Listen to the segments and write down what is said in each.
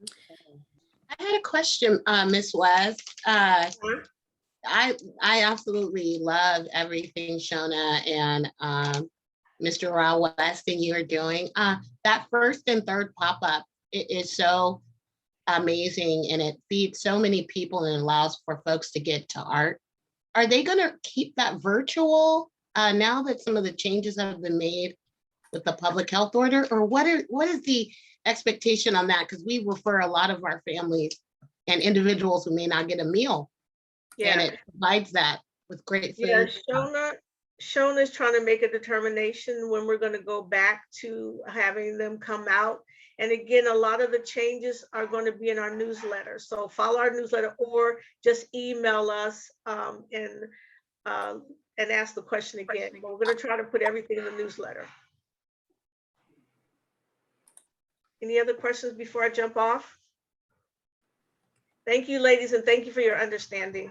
I had a question, Miss West. I absolutely love everything Shona and Mr. Raw West and you are doing. That first and third pop-up is so amazing and it feeds so many people and allows for folks to get to art. Are they going to keep that virtual now that some of the changes have been made with the public health order? Or what is the expectation on that? Because we refer a lot of our families and individuals who may not get a meal. And it provides that with great food. Yeah, Shona's trying to make a determination when we're going to go back to having them come out. And again, a lot of the changes are going to be in our newsletter. So follow our newsletter or just email us and ask the question again. But we're going to try to put everything in the newsletter. Any other questions before I jump off? Thank you, ladies, and thank you for your understanding.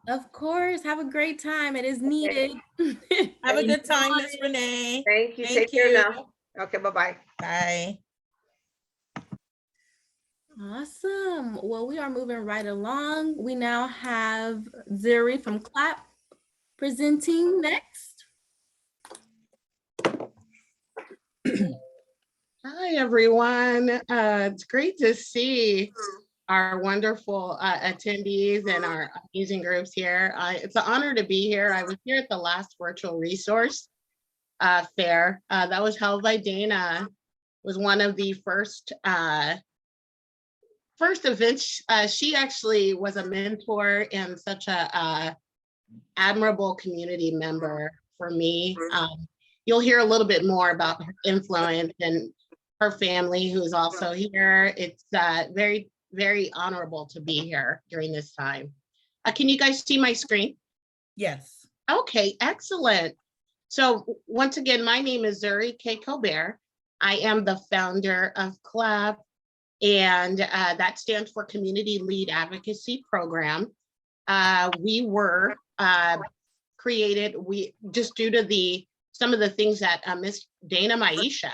Of course. Have a great time. It is needed. Okay. Have a good time, Miss Renee. Thank you. Take care now. Okay, bye-bye. Bye. Awesome. Well, we are moving right along. We now have Zuri from CLAP presenting next. Hi, everyone. It's great to see our wonderful attendees and our amazing groups here. It's an honor to be here. I was here at the last virtual resource fair that was held by Dana. It was one of the first events. She actually was a mentor and such a admirable community member for me. You'll hear a little bit more about her influence and her family, who is also here. It's very, very honorable to be here during this time. Can you guys see my screen? Yes. Okay, excellent. So once again, my name is Zuri K. Colbert. I am the founder of CLAP, and that stands for Community Lead Advocacy Program. We were created, just due to some of the things that Miss Dana Maeshia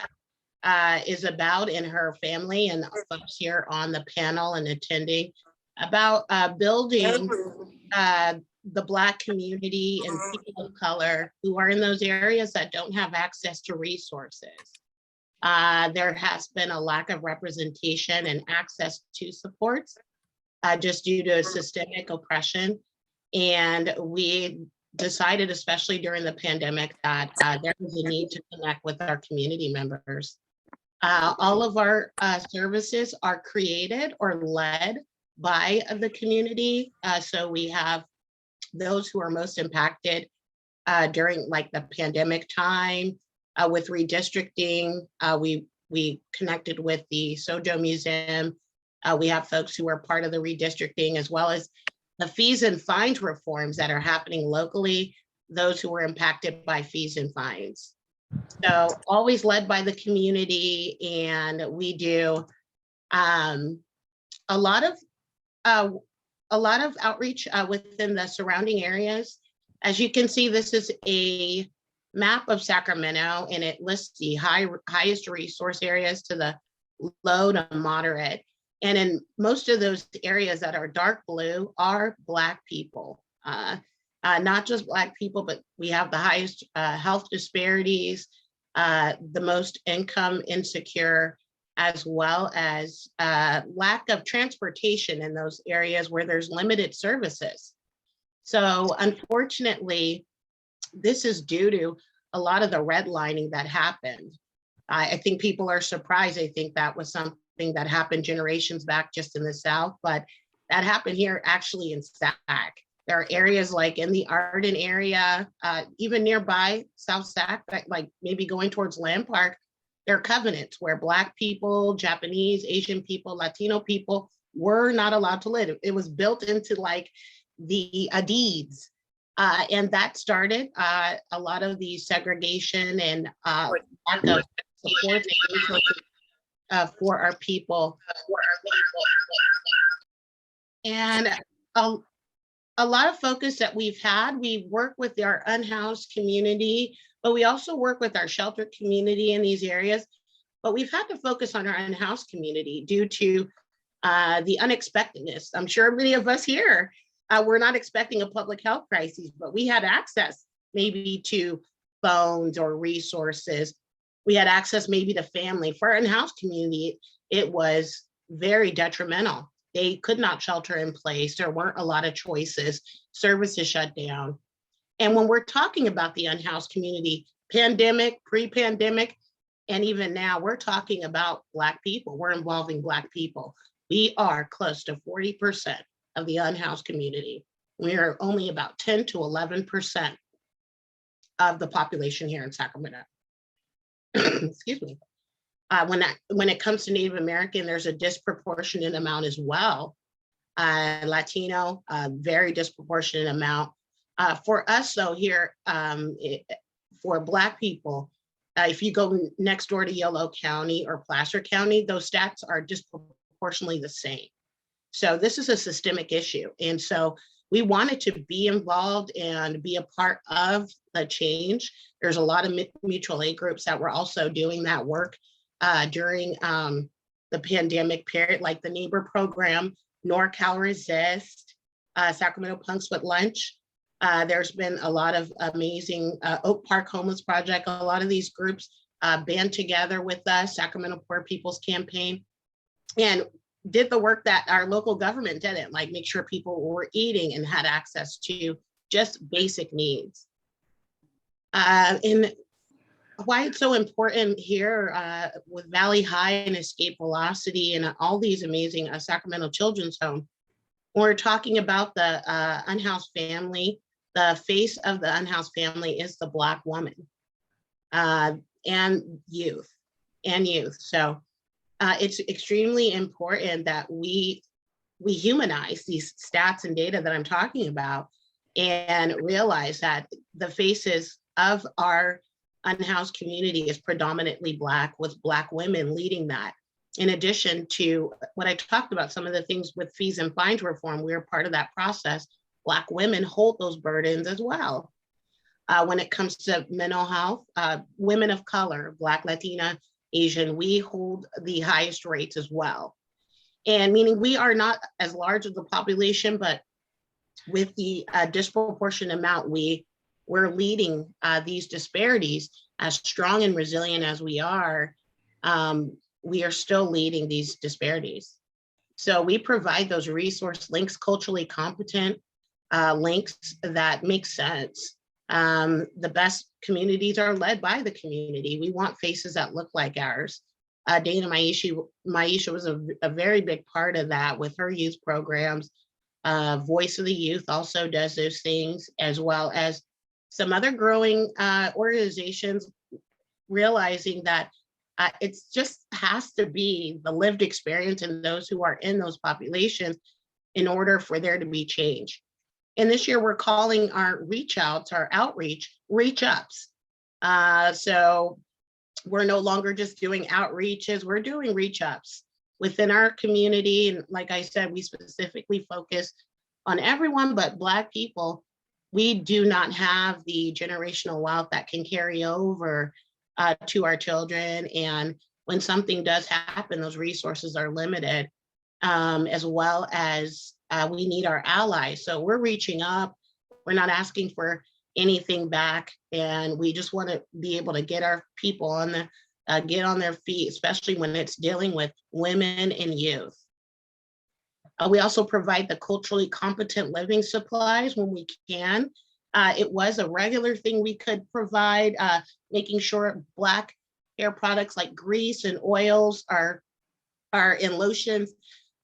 is about in her family and folks here on the panel and attending about building the Black community and people of color who are in those areas that don't have access to resources. There has been a lack of representation and access to supports just due to systemic oppression. And we decided, especially during the pandemic, that there was a need to connect with our community members. All of our services are created or led by the community. So we have those who are most impacted during like the pandemic time with redistricting. We connected with the Sojo Museum. We have folks who are part of the redistricting, as well as the fees and fines reforms that are happening locally, those who were impacted by fees and fines. So always led by the community, and we do a lot of outreach within the surrounding areas. As you can see, this is a map of Sacramento, and it lists the highest resource areas to the low to moderate. And in most of those areas that are dark blue are Black people. Not just Black people, but we have the highest health disparities, the most income insecure, as well as lack of transportation in those areas where there's limited services. So unfortunately, this is due to a lot of the redlining that happened. I think people are surprised. I think that was something that happened generations back just in the South, but that happened here actually in Sac. There are areas like in the Arden area, even nearby South Sac, like maybe going towards Land Park, there are covenants where Black people, Japanese, Asian people, Latino people were not allowed to live. It was built into like the deeds. And that started a lot of the segregation and lack of support for our people. And a lot of focus that we've had, we work with our unhoused community, but we also work with our sheltered community in these areas. But we've had to focus on our unhoused community due to The unexpectedness. I'm sure many of us here were not expecting a public health crisis, but we had access maybe to phones or resources. We had access maybe to family. For our in-house community, it was very detrimental. They could not shelter in place. There weren't a lot of choices. Services shut down. And when we're talking about the unhoused community, pandemic, pre-pandemic, and even now, we're talking about Black people. We're involving Black people. We are close to 40% of the unhoused community. We are only about 10 to 11% of the population here in Sacramento. Excuse me. When it comes to Native American, there's a disproportionate amount as well. Latino, very disproportionate amount. For us, though, here, for Black people, if you go next door to Yolo County or Placer County, those stats are disproportionately the same. So this is a systemic issue. And so we wanted to be involved and be a part of the change. There's a lot of mutual aid groups that were also doing that work during the pandemic period, like the Neighbor Program, NorCal Resist, Sacramento Punks with Lunch. There's been a lot of amazing Oak Park Homeless Project. A lot of these groups band together with us, Sacramento Poor People's Campaign, and did the work that our local government didn't, like make sure people were eating and had access to just basic needs. And why it's so important here with Valley High and Escape Velocity and all these amazing Sacramento Children's Home, when we're talking about the unhoused family, the face of the unhoused family is the Black woman and youth. So it's extremely important that we humanize these stats and data that I'm talking about and realize that the faces of our unhoused community is predominantly Black, with Black women leading that. In addition to what I talked about, some of the things with fees and fines reform, we're part of that process. Black women hold those burdens as well. When it comes to mental health, women of color, Black, Latina, Asian, we hold the highest rates as well. And meaning we are not as large as the population, but with the disproportionate amount, we're leading these disparities. As strong and resilient as we are still leading these disparities. So we provide those resource links, culturally competent links that make sense. The best communities are led by the community. We want faces that look like ours. Dana Maeshia was a very big part of that with her youth programs. Voice of the Youth also does those things, as well as some other growing organizations realizing that it just has to be the lived experience in those who are in those populations in order for there to be change. And this year we're calling our reach outs, our outreach, reach ups. So we're no longer just doing outreaches, we're doing reach ups within our community. And like I said, we specifically focus on everyone but Black people. We do not have the generational wealth that can carry over to our children. And when something does happen, those resources are limited, as well as we need our allies. So we're reaching up, we're not asking for anything back. And we just want to be able to get our people on the, get on their feet, especially when it's dealing with women and youth. We also provide the culturally competent living supplies when we can. It was a regular thing we could provide, making sure Black hair products like grease and oils are in lotions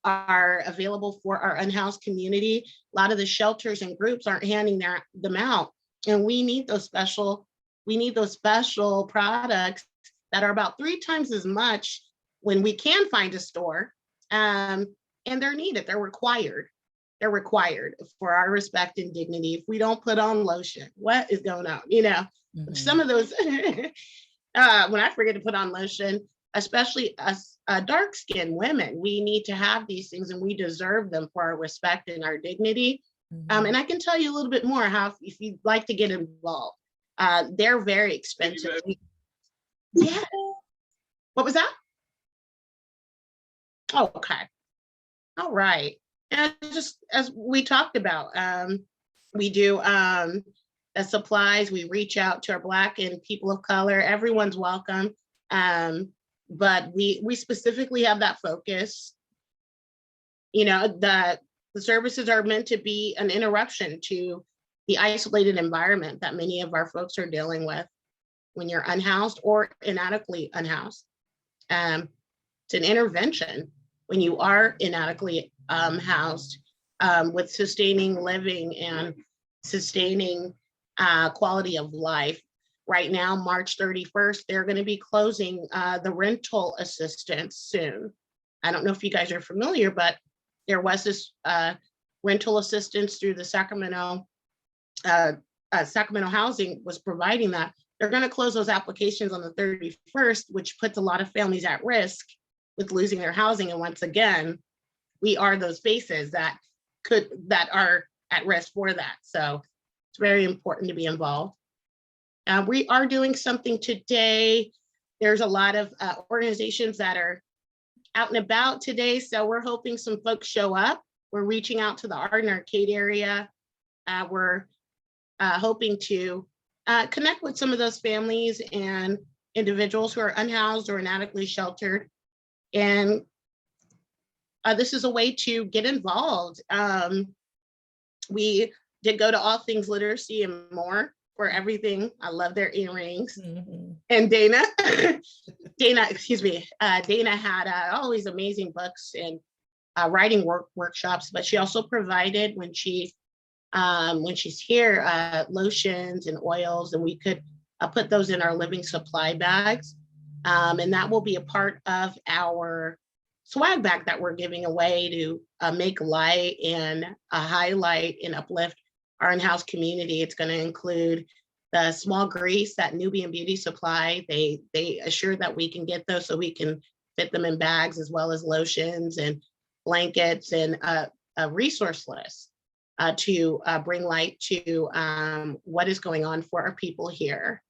are available for our unhoused community. A lot of the shelters and groups aren't handing them out. And we need those special products that are about 3 times as much when we can find a store. And they're needed, they're required. They're required for our respect and dignity. If we don't put on lotion, what is going on? You know, some of those, when I forget to put on lotion, especially us dark-skinned women, we need to have these things and we deserve them for our respect and our dignity. And I can tell you a little bit more how, if you'd like to get involved, they're very expensive. Yeah. What was that? Oh, okay. All right. And just as we talked about, we do the supplies. We reach out to our Black and people of color. Everyone's welcome. But we specifically have that focus. You know, the services are meant to be an interruption to the isolated environment that many of our folks are dealing with when you're unhoused or inadequately unhoused. It's an intervention when you are inadequately housed, with sustaining living and sustaining quality of life. Right now, March 31st, they're going to be closing the rental assistance soon. I don't know if you guys are familiar, but there was this rental assistance through the Sacramento Housing was providing that. They're going to close those applications on the 31st, which puts a lot of families at risk with losing their housing. And once again, we are those faces that are at risk for that. So it's very important to be involved. We are doing something today. There's a lot of organizations that are out and about today. So we're hoping some folks show up. We're reaching out to the Art and Arcade area. We're hoping to connect with some of those families and individuals who are unhoused or inadequately sheltered. And this is a way to get involved. We did go to All Things Literacy and More for everything. I love their earrings. Mhm. And Dana had all these amazing books and writing workshops, but she also provided when she's here, lotions and oils, and we could put those in our living supply bags. And that will be a part of our swag bag that we're giving away to make light and highlight and uplift our in-house community. It's going to include the small grease that Nubian Beauty Supply. They assure that we can get those so we can fit them in bags, as well as lotions and blankets and a resource list to bring light to what is going on for our people here.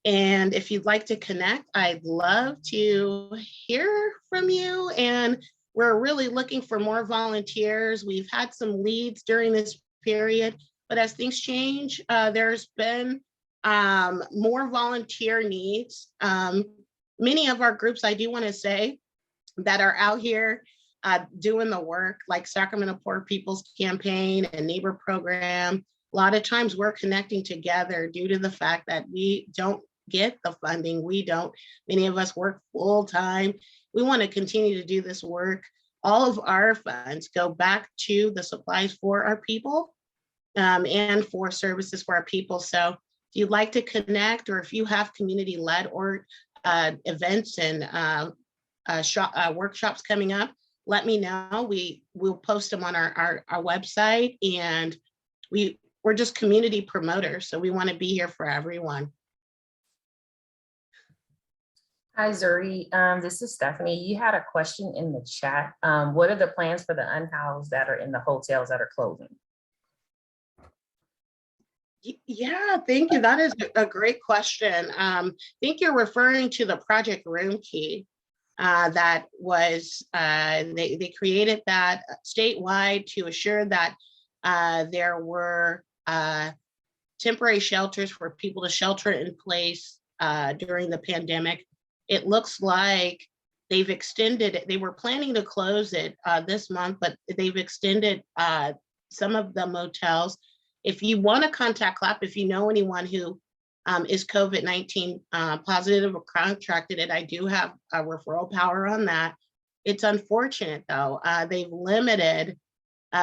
And if you'd like to connect, I'd love to hear from you. And we're really looking for more volunteers. We've had some leads during this period, but as things change, there's been more volunteer needs. Many of our groups, I do want to say, that are out here doing the work, like Sacramento Poor People's Campaign and Neighbor Program. A lot of times we're connecting together due to the fact that we don't get the funding. Many of us work full time. We want to continue to do this work. All of our funds go back to the supplies for our people and for services for our people. So if you'd like to connect, or if you have community-led or events and workshops coming up, let me know. We'll post them on our website, and we're just community promoters. So we want to be here for everyone. Hi, Zuri. This is Stephanie. You had a question in the chat. What are the plans for the unhoused that are in the hotels that are closing? Yeah, thank you. That is a great question. I think you're referring to the Project Room Key that was, they created that statewide to assure that there were temporary shelters for people to shelter in place during the pandemic. It looks like they've extended it. They were planning to close it this month, but they've extended some of the motels. If you want to contact CLAP, if you know anyone who is COVID-19 positive or contracted it, I do have a referral power on that. It's unfortunate though, they've limited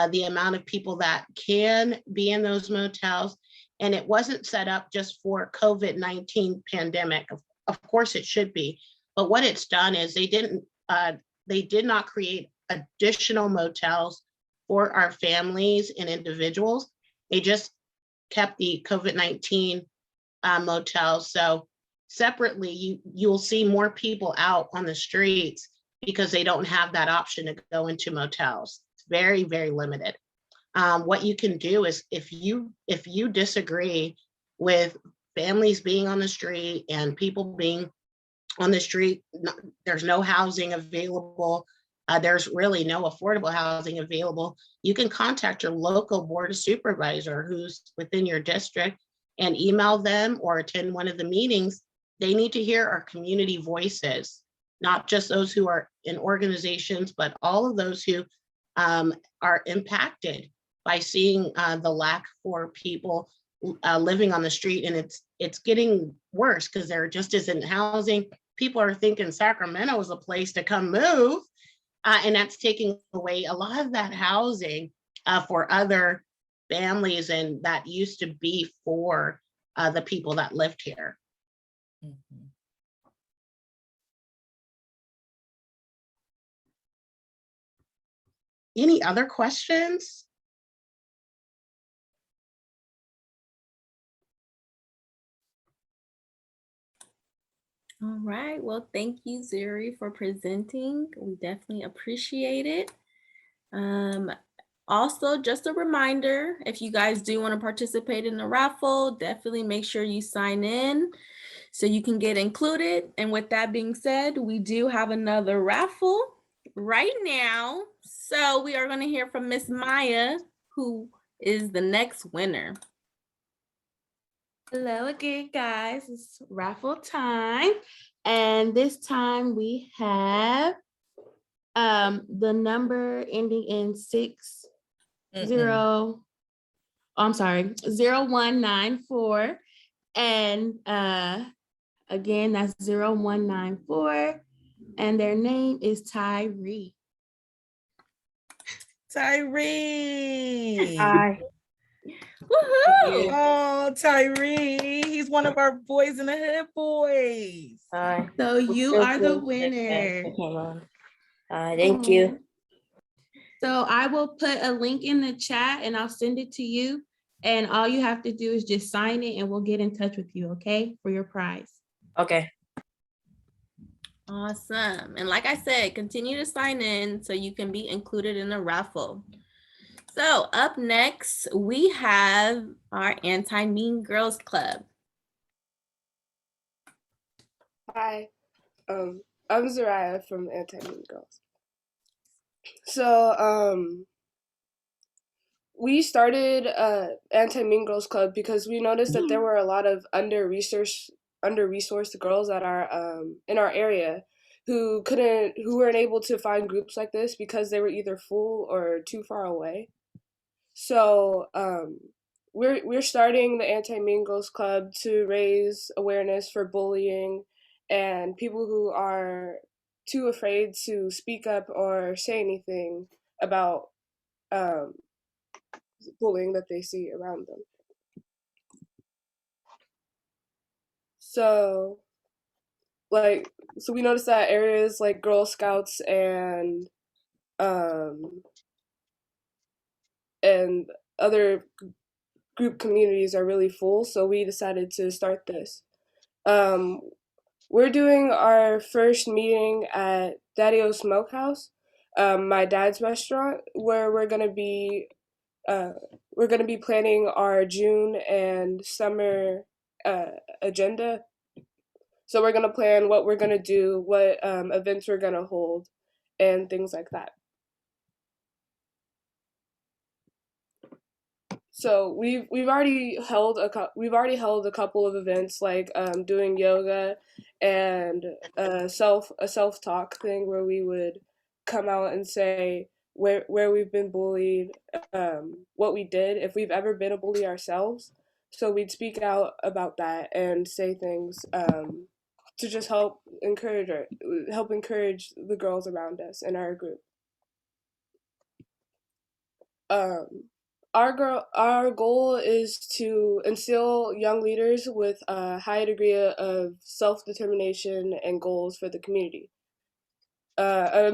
the amount of people that can be in those motels, and it wasn't set up just for COVID-19 pandemic. Of course it should be, but what it's done is they did not create additional motels for our families and individuals. They just kept the COVID-19 motels. So separately, you'll see more people out on the streets because they don't have that option to go into motels. It's very, very limited. What you can do is if you disagree with families being on the street and people being on the street, there's no housing available, there's really no affordable housing available, you can contact your local board of supervisor who's within your district and email them or attend one of the meetings. They need to hear our community voices, not just those who are in organizations, but all of those who are impacted by seeing the lack for people living on the street. And it's getting worse because there just isn't housing. People are thinking Sacramento is a place to come move. And that's taking away a lot of that housing for other families. And that used to be for the people that lived here. Mhm. Any other questions? All right. Well, thank you, Zuri, for presenting. We definitely appreciate it. Also, just a reminder, if you guys do want to participate in the raffle, definitely make sure you sign in so you can get included. And with that being said, we do have another raffle right now. So we are going to hear from Miss Maya, who is the next winner. Hello again, guys. It's raffle time. And this time we have the number ending in 0194. And again, that's 0194. And their name is Tyree. Tyree. Hi. Woohoo! Oh, Tyree. He's one of our boys in the hood boys. Hi. So you So are the cool. winner. Thank you. So I will put a link in the chat and I'll send it to you. And all you have to do is just sign it and we'll get in touch with you, okay? For your prize. Okay. Awesome. And like I said, continue to sign in so you can be included in the raffle. So up next, we have our Anti-Mean Girls Club. Hi, I'm Zariah from Anti-Mean Girls. So, we started Anti-Mean Girls Club because we noticed that there were a lot of under-resourced girls that are in our area who weren't able to find groups like this because they were either full or too far away. So, we're starting the Anti-Mean Girls Club to raise awareness for bullying and people who are too afraid to speak up or say anything about bullying that they see around them. So we noticed that areas like Girl Scouts and other group communities are really full, so we decided to start this. We're doing our first meeting at Daddy-O's Smokehouse, my dad's restaurant, where we're gonna be planning our June and summer agenda. So we're gonna plan what we're gonna do, what events we're gonna hold, and things like that. So we've already held a couple of events like doing yoga and a self-talk thing where we would come out and say where we've been bullied, what we did, if we've ever been a bully ourselves. So we'd speak out about that and say things to just help encourage the girls around us in our group. Our goal is to instill young leaders with a high degree of self-determination and goals for the community. A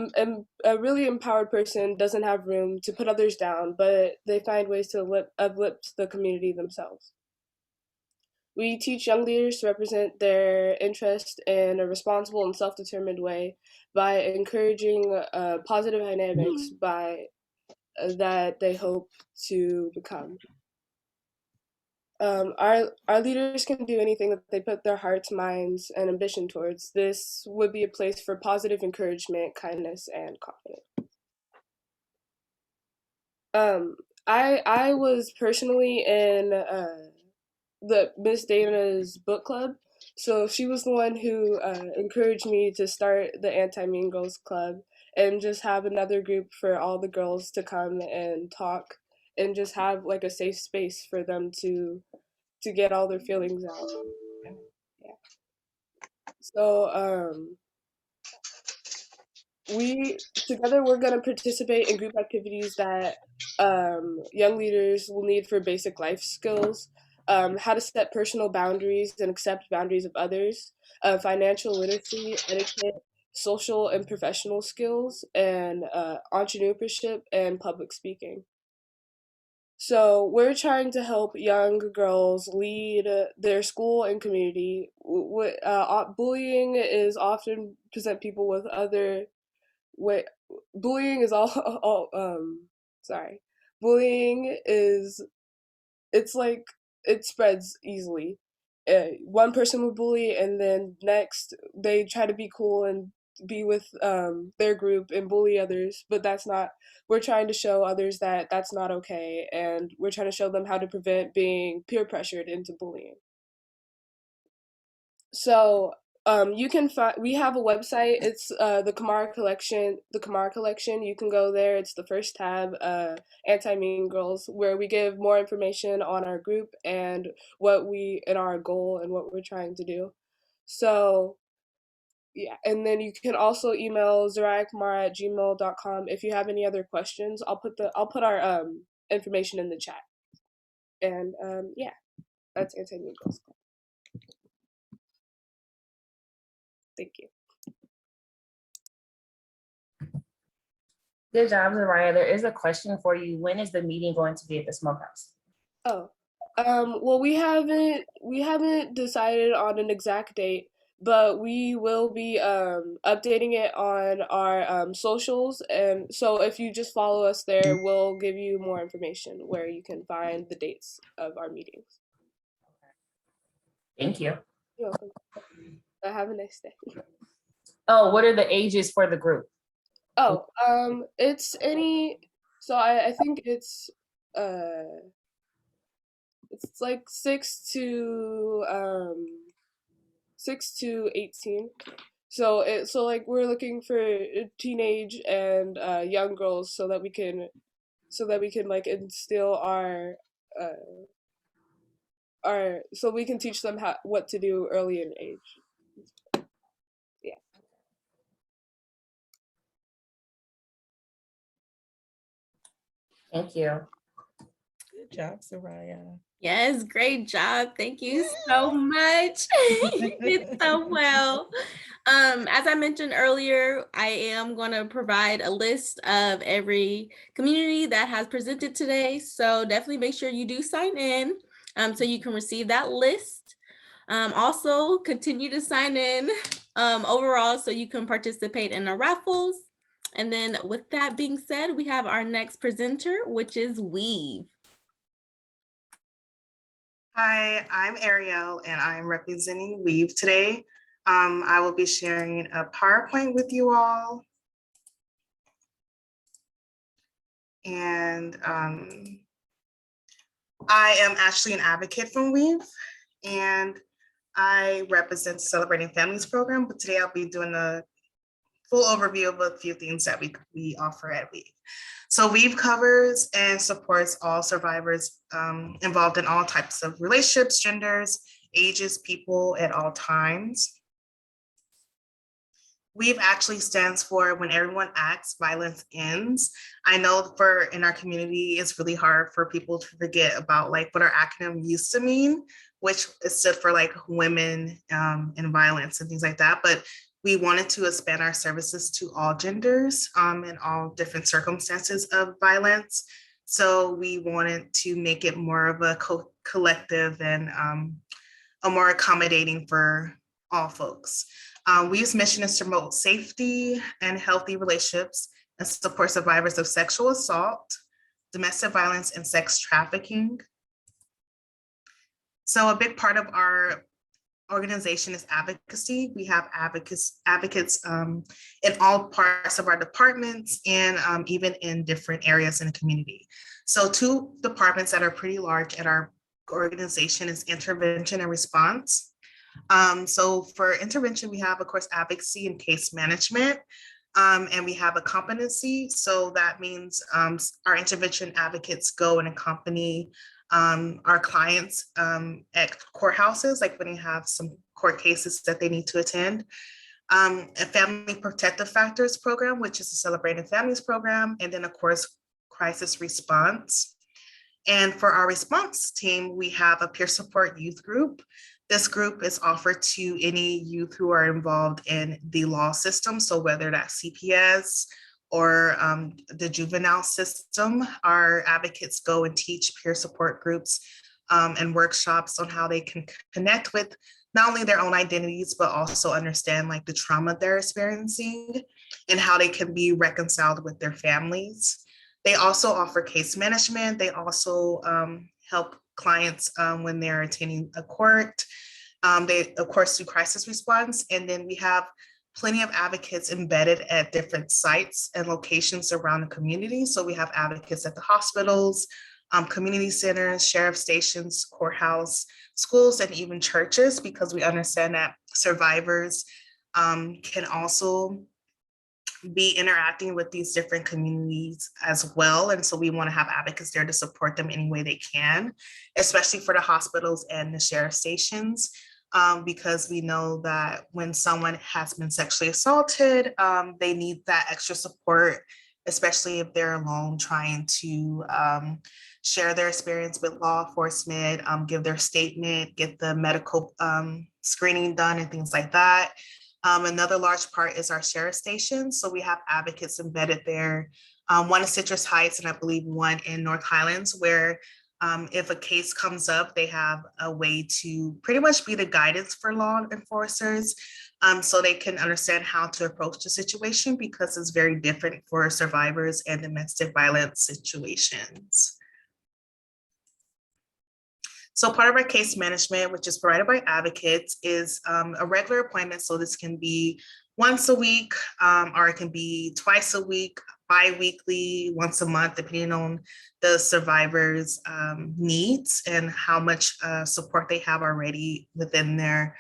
really empowered person doesn't have room to put others down, but they find ways to uplift the community themselves. We teach young leaders to represent their interest in a responsible and self-determined way by encouraging positive dynamics that they hope to become. Our leaders can do anything that they put their hearts, minds, and ambition towards. This would be a place for positive encouragement, kindness, and confidence. I was personally in the Miss Dana's book club, so she was the one who encouraged me to start the Anti-Mean Girls Club and just have another group for all the girls to come and talk and just have like a safe space for them to get all their feelings out. Yeah. So we together we're going to participate in group activities that young leaders will need for basic life skills, how to set personal boundaries and accept boundaries of others, financial literacy, etiquette, social and professional skills, and entrepreneurship and public speaking. So we're trying to help young girls lead their school and community. Bullying is often present people with other Wait, bullying is sorry. Bullying is, it's like, it spreads easily. One person would bully, and then next they try to be cool and be with their group and bully others, but that's not, we're trying to show others that that's not okay, and we're trying to show them how to prevent being peer pressured into bullying. So you can find, we have a website. It's the Kamara Collection. The Kamara Collection. You can go there. It's the first tab, Anti-Mean Girls, where we give more information on our group and our goal and what we're trying to do. So yeah, and then you can also email zaraiakamara@gmail.com if you have any other questions. I'll put our information in the chat. And yeah, that's Anti-Mean Girls. Thank you. Good job, Zaraya. There is a question for you. When is the meeting going to be at the smokehouse? Oh, well, we haven't decided on an exact date, but we will be updating it on our socials, and so if you just follow us there, we'll give you more information where you can find the dates of our meetings. Thank you. You're welcome. Have a nice day. Oh, what are the ages for the group? Oh, it's any. So I think it's like 6 to 18. So like we're looking for teenage and young girls so that we can like instill so we can teach them what to do early in age. Yeah. Thank you. Good job, Soraya. Yes, great job. Thank you so much. You did so well. As I mentioned earlier, I am going to provide a list of every community that has presented today. So definitely make sure you do sign in so you can receive that list. Also, continue to sign in overall so you can participate in the raffles. And then with that being said, we have our next presenter, which is Weave. Hi, I'm Ariel and I'm representing Weave today. I will be sharing a PowerPoint with you all. And I am actually an advocate from Weave, and I represent the Celebrating Families program, but today I'll be doing a full overview of a few things that we offer at Weave. So Weave covers and supports all survivors involved in all types of relationships, genders, ages, people at all times. Weave actually stands for When Everyone Acts, Violence Ends. I know in our community, it's really hard for people to forget about like what our acronym used to mean, which stood for like women and violence and things like that. But we wanted to expand our services to all genders and all different circumstances of violence. So we wanted to make it more of a collective and a more accommodating for all folks. Weave's mission is to promote safety and healthy relationships and support survivors of sexual assault, domestic violence, and sex trafficking. So a big part of our organization is advocacy. We have advocates in all parts of our departments and even in different areas in the community. So two departments that are pretty large at our organization is intervention and response. So for intervention, we have, of course, advocacy and case management. And we have a competency. So that means our intervention advocates go and accompany our clients at courthouses, like when you have some court cases that they need to attend. A family protective factors program, which is a celebrating families program. And then of course, crisis response. And for our response team, we have a peer support youth group. This group is offered to any youth who are involved in the law system. So whether that's CPS or the juvenile system, our advocates go and teach peer support groups and workshops on how they can connect with not only their own identities, but also understand like the trauma they're experiencing and how they can be reconciled with their families. They also offer case management. They also help clients when they're attending a court. They, of course, do crisis response. And then we have plenty of advocates embedded at different sites and locations around the community. So we have advocates at the hospitals, community centers, sheriff stations, courthouse, schools, and even churches, because we understand that survivors can also be interacting with these different communities as well. And so we want to have advocates there to support them any way they can, especially for the hospitals and the sheriff stations, because we know that when someone has been sexually assaulted, they need that extra support, especially if they're alone trying to share their experience with law enforcement, give their statement, get the medical screening done and things like that. Another large part is our sheriff station. So we have advocates embedded there. One in Citrus Heights and I believe one in North Highlands, where if a case comes up, they have a way to pretty much be the guidance for law enforcers, so they can understand how to approach the situation, because it's very different for survivors and domestic violence situations. So part of our case management, which is provided by advocates, is a regular appointment. So this can be once a week, or it can be twice a week, bi-weekly, once a month, depending on the survivor's needs and how much support they have already within their,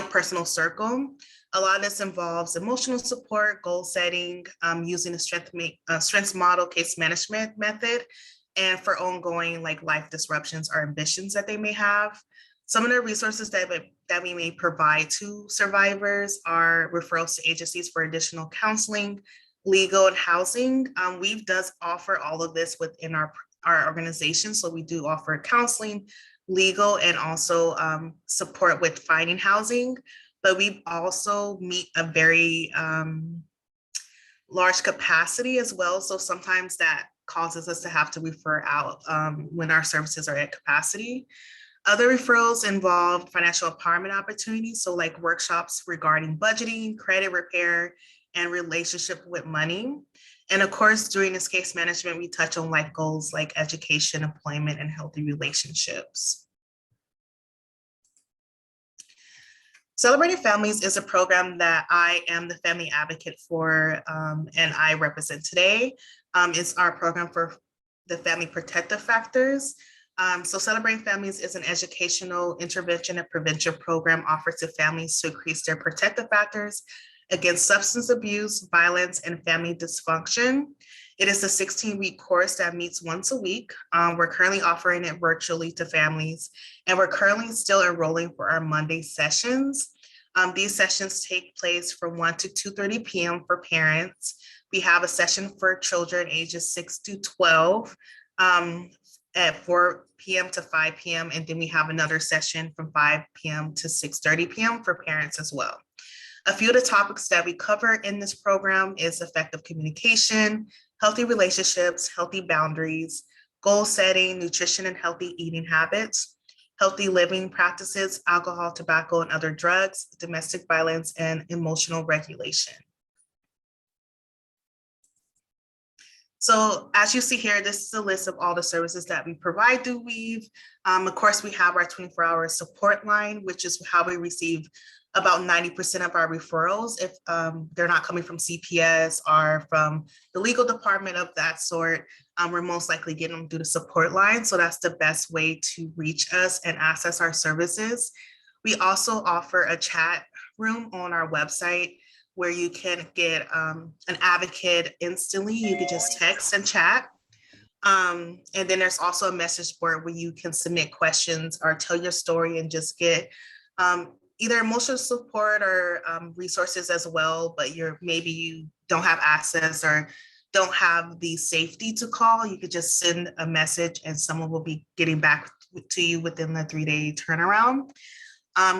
personal circle. A lot of this involves emotional support, goal setting, using a strengths model case management method, and for ongoing like life disruptions or ambitions that they may have. Some of the resources that we may provide to survivors are referrals to agencies for additional counseling, legal, and housing. We does offer all of this within our organization. So we do offer counseling, legal, and also support with finding housing. But we also meet a very large capacity as well. So sometimes that causes us to have to refer out when our services are at capacity. Other referrals involve financial empowerment opportunities, so like workshops regarding budgeting, credit repair, and relationship with money. And of course, during this case management, we touch on life goals like education, employment, and healthy relationships. Celebrating Families is a program that I am the family advocate for, and I represent today. It's our program for the family protective factors. So Celebrating Families is an educational intervention and prevention program offered to families to increase their protective factors against substance abuse, violence, and family dysfunction. It is a 16-week course that meets once a week. We're currently offering it virtually to families, and we're currently still enrolling for our Monday sessions. These sessions take place from 1 to 2:30 p.m. for parents. We have a session for children ages 6 to 12 at 4 p.m. to 5 p.m. And then we have another session from 5 p.m. to 6:30 p.m. for parents as well. A few of the topics that we cover in this program is effective communication, healthy relationships, healthy boundaries, goal setting, nutrition and healthy eating habits, healthy living practices, alcohol, tobacco, and other drugs, domestic violence, and emotional regulation. So as you see here, this is a list of all the services that we provide through Weave. Of course, we have our 24-hour support line, which is how we receive about 90% of our referrals if they're not coming from CPS or from the legal department of that sort. We're most likely getting them through the support line. So that's the best way to reach us and access our services. We also offer a chat room on our website where you can get an advocate instantly. You can just text and chat. And then there's also a message board where you can submit questions or tell your story and just get either emotional support or resources as well, but maybe you don't have access or don't have the safety to call. You could just send a message and someone will be getting back to you within the 3-day turnaround.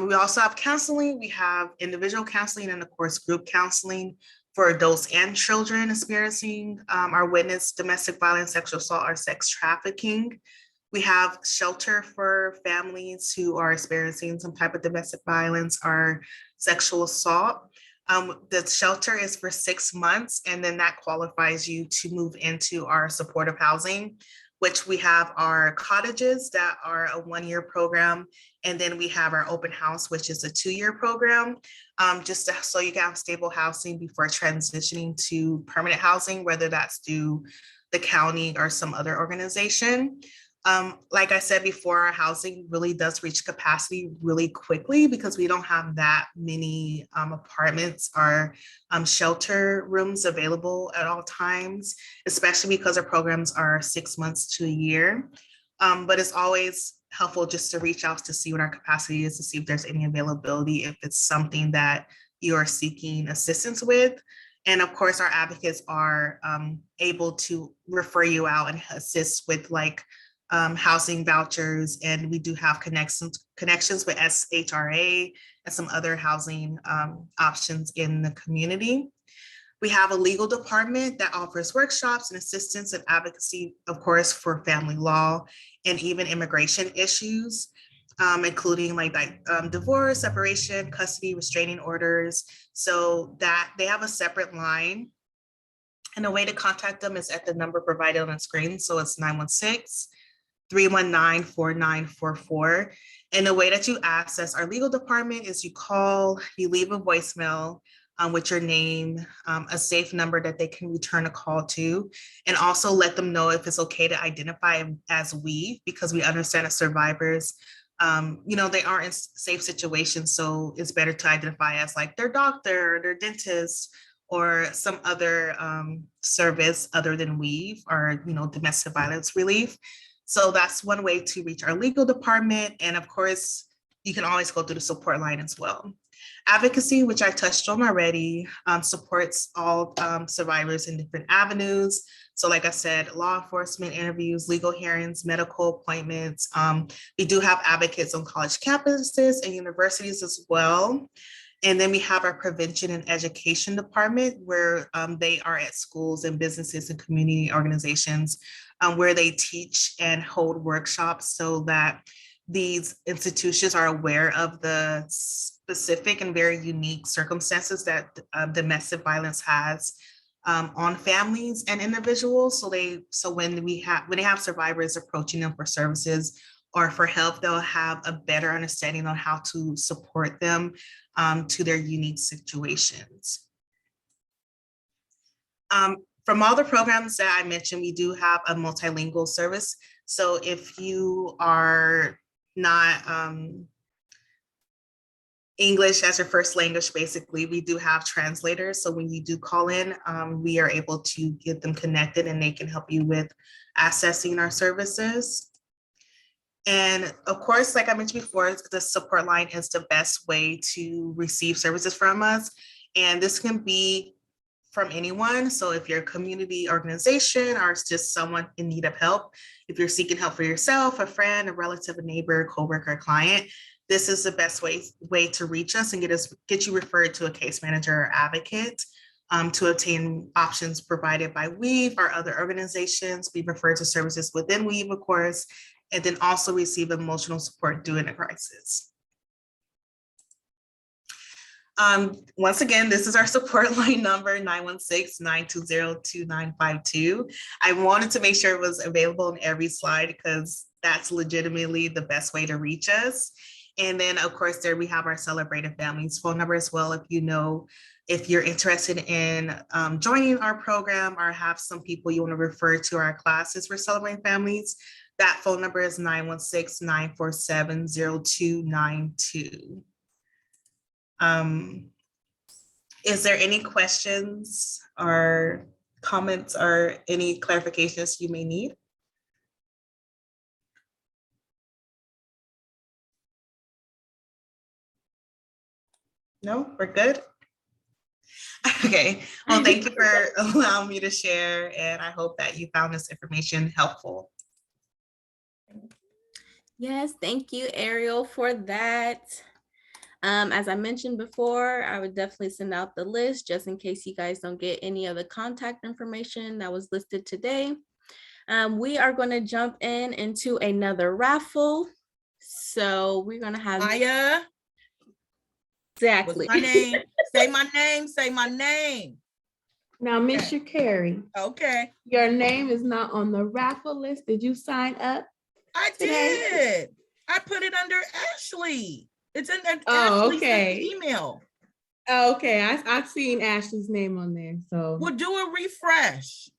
We also have counseling. We have individual counseling and of course group counseling for adults and children experiencing or witness domestic violence, sexual assault, or sex trafficking. We have shelter for families who are experiencing some type of domestic violence or sexual assault. The shelter is for 6 months, and then that qualifies you to move into our supportive housing, which we have our cottages that are a 1-year program. And then we have our open house, which is a 2-year program, so you can have stable housing before transitioning to permanent housing, whether that's through the county or some other organization. Like I said before, our housing really does reach capacity really quickly because we don't have that many apartments or shelter rooms available at all times, especially because our programs are 6 months to a year. But it's always helpful just to reach out to see what our capacity is, to see if there's any availability, if it's something that you are seeking assistance with. And of course, our advocates are able to refer you out and assist with housing vouchers, and we do have connections with SHRA and some other housing options in the community. We have a legal department that offers workshops and assistance and advocacy, of course, for family law and even immigration issues, including divorce, separation, custody, restraining orders. So that they have a separate line. And the way to contact them is at the number provided on the screen. So it's 916-319-4944. And the way that you access our legal department is you call, you leave a voicemail with your name, a safe number that they can return a call to, and also let them know if it's okay to identify as we, because we understand that survivors, they aren't in safe situations. So it's better to identify as their doctor, their dentist, or some other service other than WEAVE or, domestic violence relief. So that's one way to reach our legal department. And of course, you can always go through the support line as well. Advocacy, which I touched on already, supports all survivors in different avenues. So like I said, law enforcement interviews, legal hearings, medical appointments. We do have advocates on college campuses and universities as well. And then we have our prevention and education department where they are at schools and businesses and community organizations where they teach and hold workshops so that these institutions are aware of the specific and very unique circumstances that domestic violence has on families and individuals. So when they have survivors approaching them for services or for help, they'll have a better understanding on how to support them to their unique situations. From all the programs that I mentioned, we do have a multilingual service. So if you are not English as your first language, basically, we do have translators. So when you do call in, we are able to get them connected and they can help you with accessing our services. And of course, like I mentioned before, the support line is the best way to receive services from us. And this can be from anyone. So if you're a community organization or it's just someone in need of help, if you're seeking help for yourself, a friend, a relative, a neighbor, coworker, client, this is the best way to reach us and get you referred to a case manager or advocate to obtain options provided by WEAVE or other organizations. Be referred to services within WEAVE, of course, and then also receive emotional support during a crisis. Once again, this is our support line number, 916-920-2952. I wanted to make sure it was available on every slide because that's legitimately the best way to reach us. And then, of course, there we have our Celebrated Families phone number as well. If you're interested in joining our program or have some people you want to refer to our classes for Celebrating Families, that phone number is 916-947-0292. Is there any questions or comments or any clarifications you may need? No, we're good. Okay, well, thank you for allowing me to share, and I hope that you found this information helpful. Yes, thank you, Ariel, for that. As I mentioned before, I would definitely send out the list just in case you guys don't get any of the contact information that was listed today. We are going to jump into another raffle. So we're going to have Maya, exactly. what's my name? Say my name. Say my name. Now, Miss Carey, Okay. your name is not on the raffle list. Did you sign up? I today? did. I put it under Ashley. It's in Oh, Ashley's okay. email. Oh, okay, I've seen Ashley's name on there, so We'll do a refresh.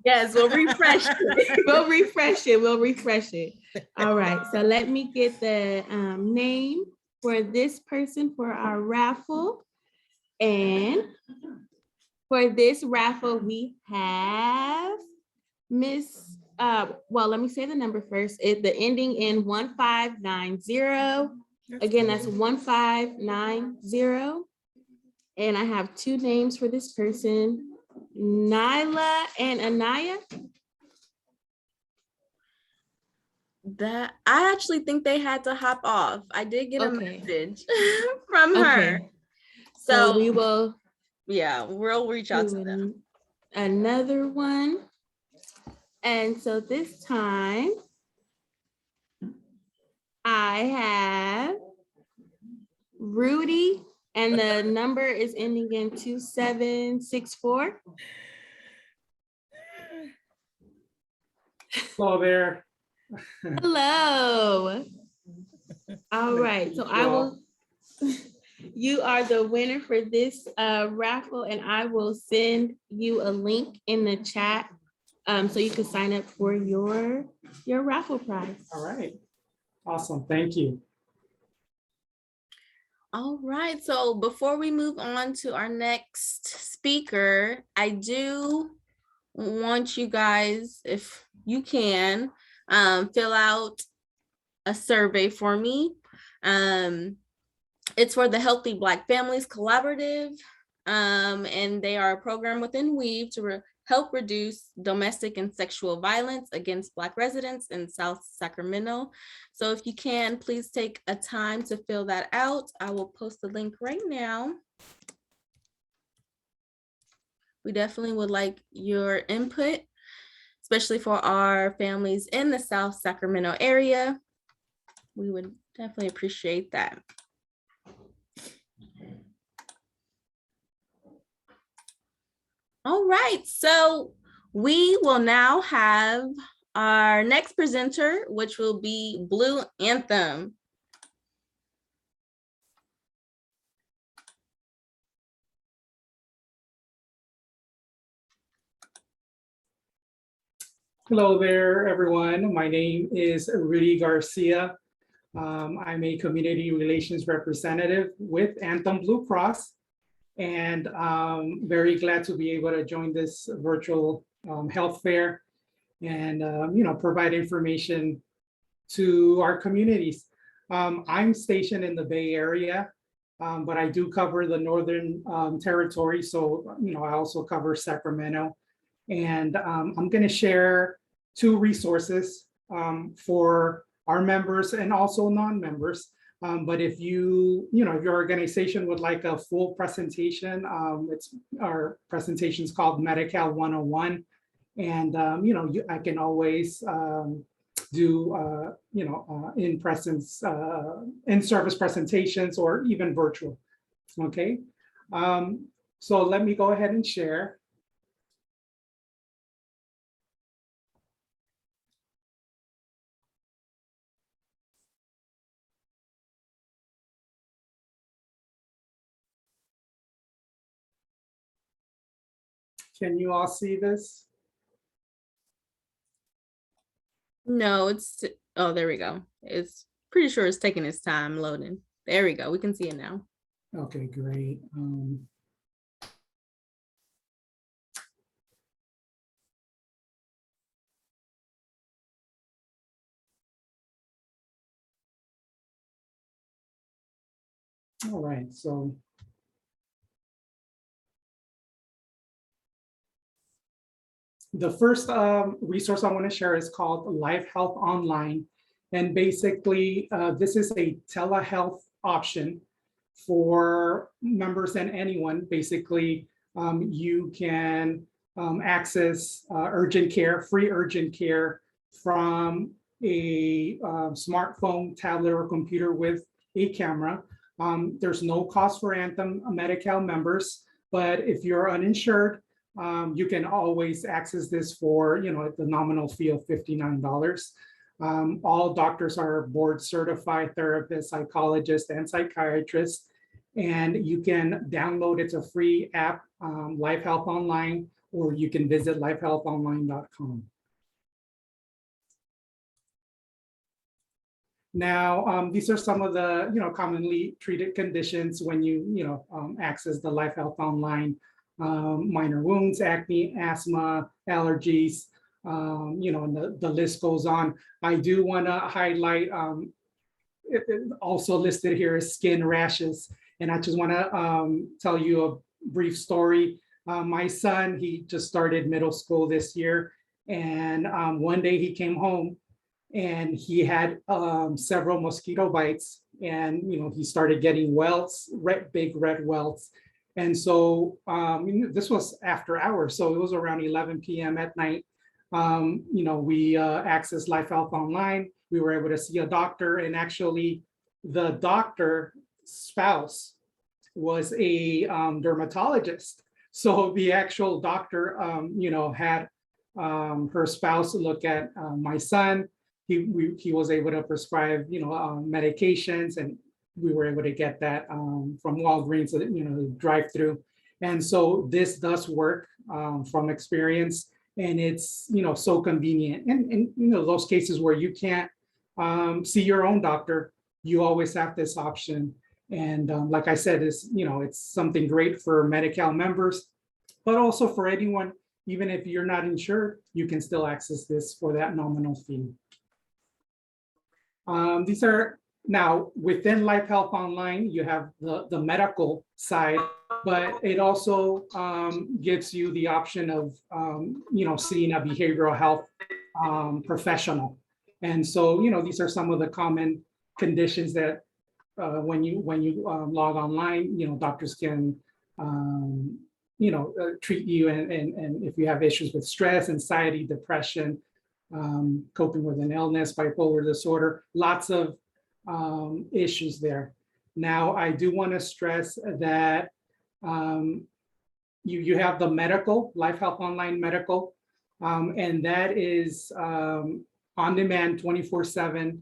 Yes, we'll refresh it. we'll refresh it. We'll refresh it. All right, so let me get the name for this person for our raffle. And for this raffle, we have Miss, well, let me say the number first. The ending in 1590. Again, that's 1590. And I have two names for this person, Nyla and Anaya. That I actually think they had to hop off. I did get a Okay. message from her. Okay. So we will we'll reach out to them. Another one. And so this time I have Rudy, and the number is ending in 2764. Hello there. Hello. All right, so I will, you are the winner for this raffle, and I will send you a link in the chat so you can sign up for your raffle prize. All right. Awesome. Thank you. All right, so before we move on to our next speaker, I do want you guys, if you can, fill out a survey for me. It's for the Healthy Black Families Collaborative, and they are a program within Weave to help reduce domestic and sexual violence against Black residents in South Sacramento. So if you can, please take a time to fill that out. I will post the link right now. We definitely would like your input, especially for our families in the South Sacramento area. We would definitely appreciate that. All right, so we will now have our next presenter, which will be Blue Anthem. Hello there, everyone. My name is Rudy Garcia. I'm a community relations representative with Anthem Blue Cross, and very glad to be able to join this virtual health fair and provide information to our communities. I'm stationed in the Bay Area, but I do cover the Northern Territory, so I also cover Sacramento. And I'm going to share two resources for our members and also non-members. But if if your organization would like a full presentation, our presentation is called Medi-Cal 101. And I can always do in-service presentations or even virtual. Okay, so let me go ahead and share. Can you all see this? No, oh, there we go. It's pretty sure it's taking its time loading. There we go. We can see it now. Okay, great. All right, so the first resource I want to share is called Life Health Online. And basically, this is a telehealth option for members and anyone. Basically, you can access urgent care, free urgent care from a smartphone, tablet, or computer with a camera. There's no cost for Anthem Medi-Cal members, but if you're uninsured, you can always access this for, the nominal fee of $59. All doctors are board certified therapists, psychologists, and psychiatrists. And you can download, it's a free app, Life Health Online, or you can visit lifehealthonline.com. Now, these are some of the, commonly treated conditions when you, access the Life Health Online. Minor wounds, acne, asthma, allergies, and the list goes on. I do want to highlight, also listed here is skin rashes. And I just want to tell you a brief story. My son, he just started middle school this year. And one day he came home and he had several mosquito bites. And, he started getting welts, big red welts. And so this was after hours. So it was around 11 p.m. at night. We accessed Life Health Online. We were able to see a doctor, and actually the doctor's spouse was a dermatologist. So the actual doctor, had her spouse look at my son. He was able to prescribe, medications, and we were able to get that from Walgreens, drive through. And so this does work from experience, and it's, so convenient. And those cases where you can't see your own doctor, you always have this option. And like I said, it's something great for Medi-Cal members, but also for anyone, even if you're not insured, you can still access this for that nominal fee. These are now within Life Health Online, you have the medical side, but it also gives you the option of, seeing a behavioral health professional. And so, these are some of the common conditions that when you log online, doctors can, treat you. And if you have issues with stress, anxiety, depression, coping with an illness, bipolar disorder, lots of issues there. Now, I do want to stress that you have the medical, Life Health Online medical, and that is on demand 24/7.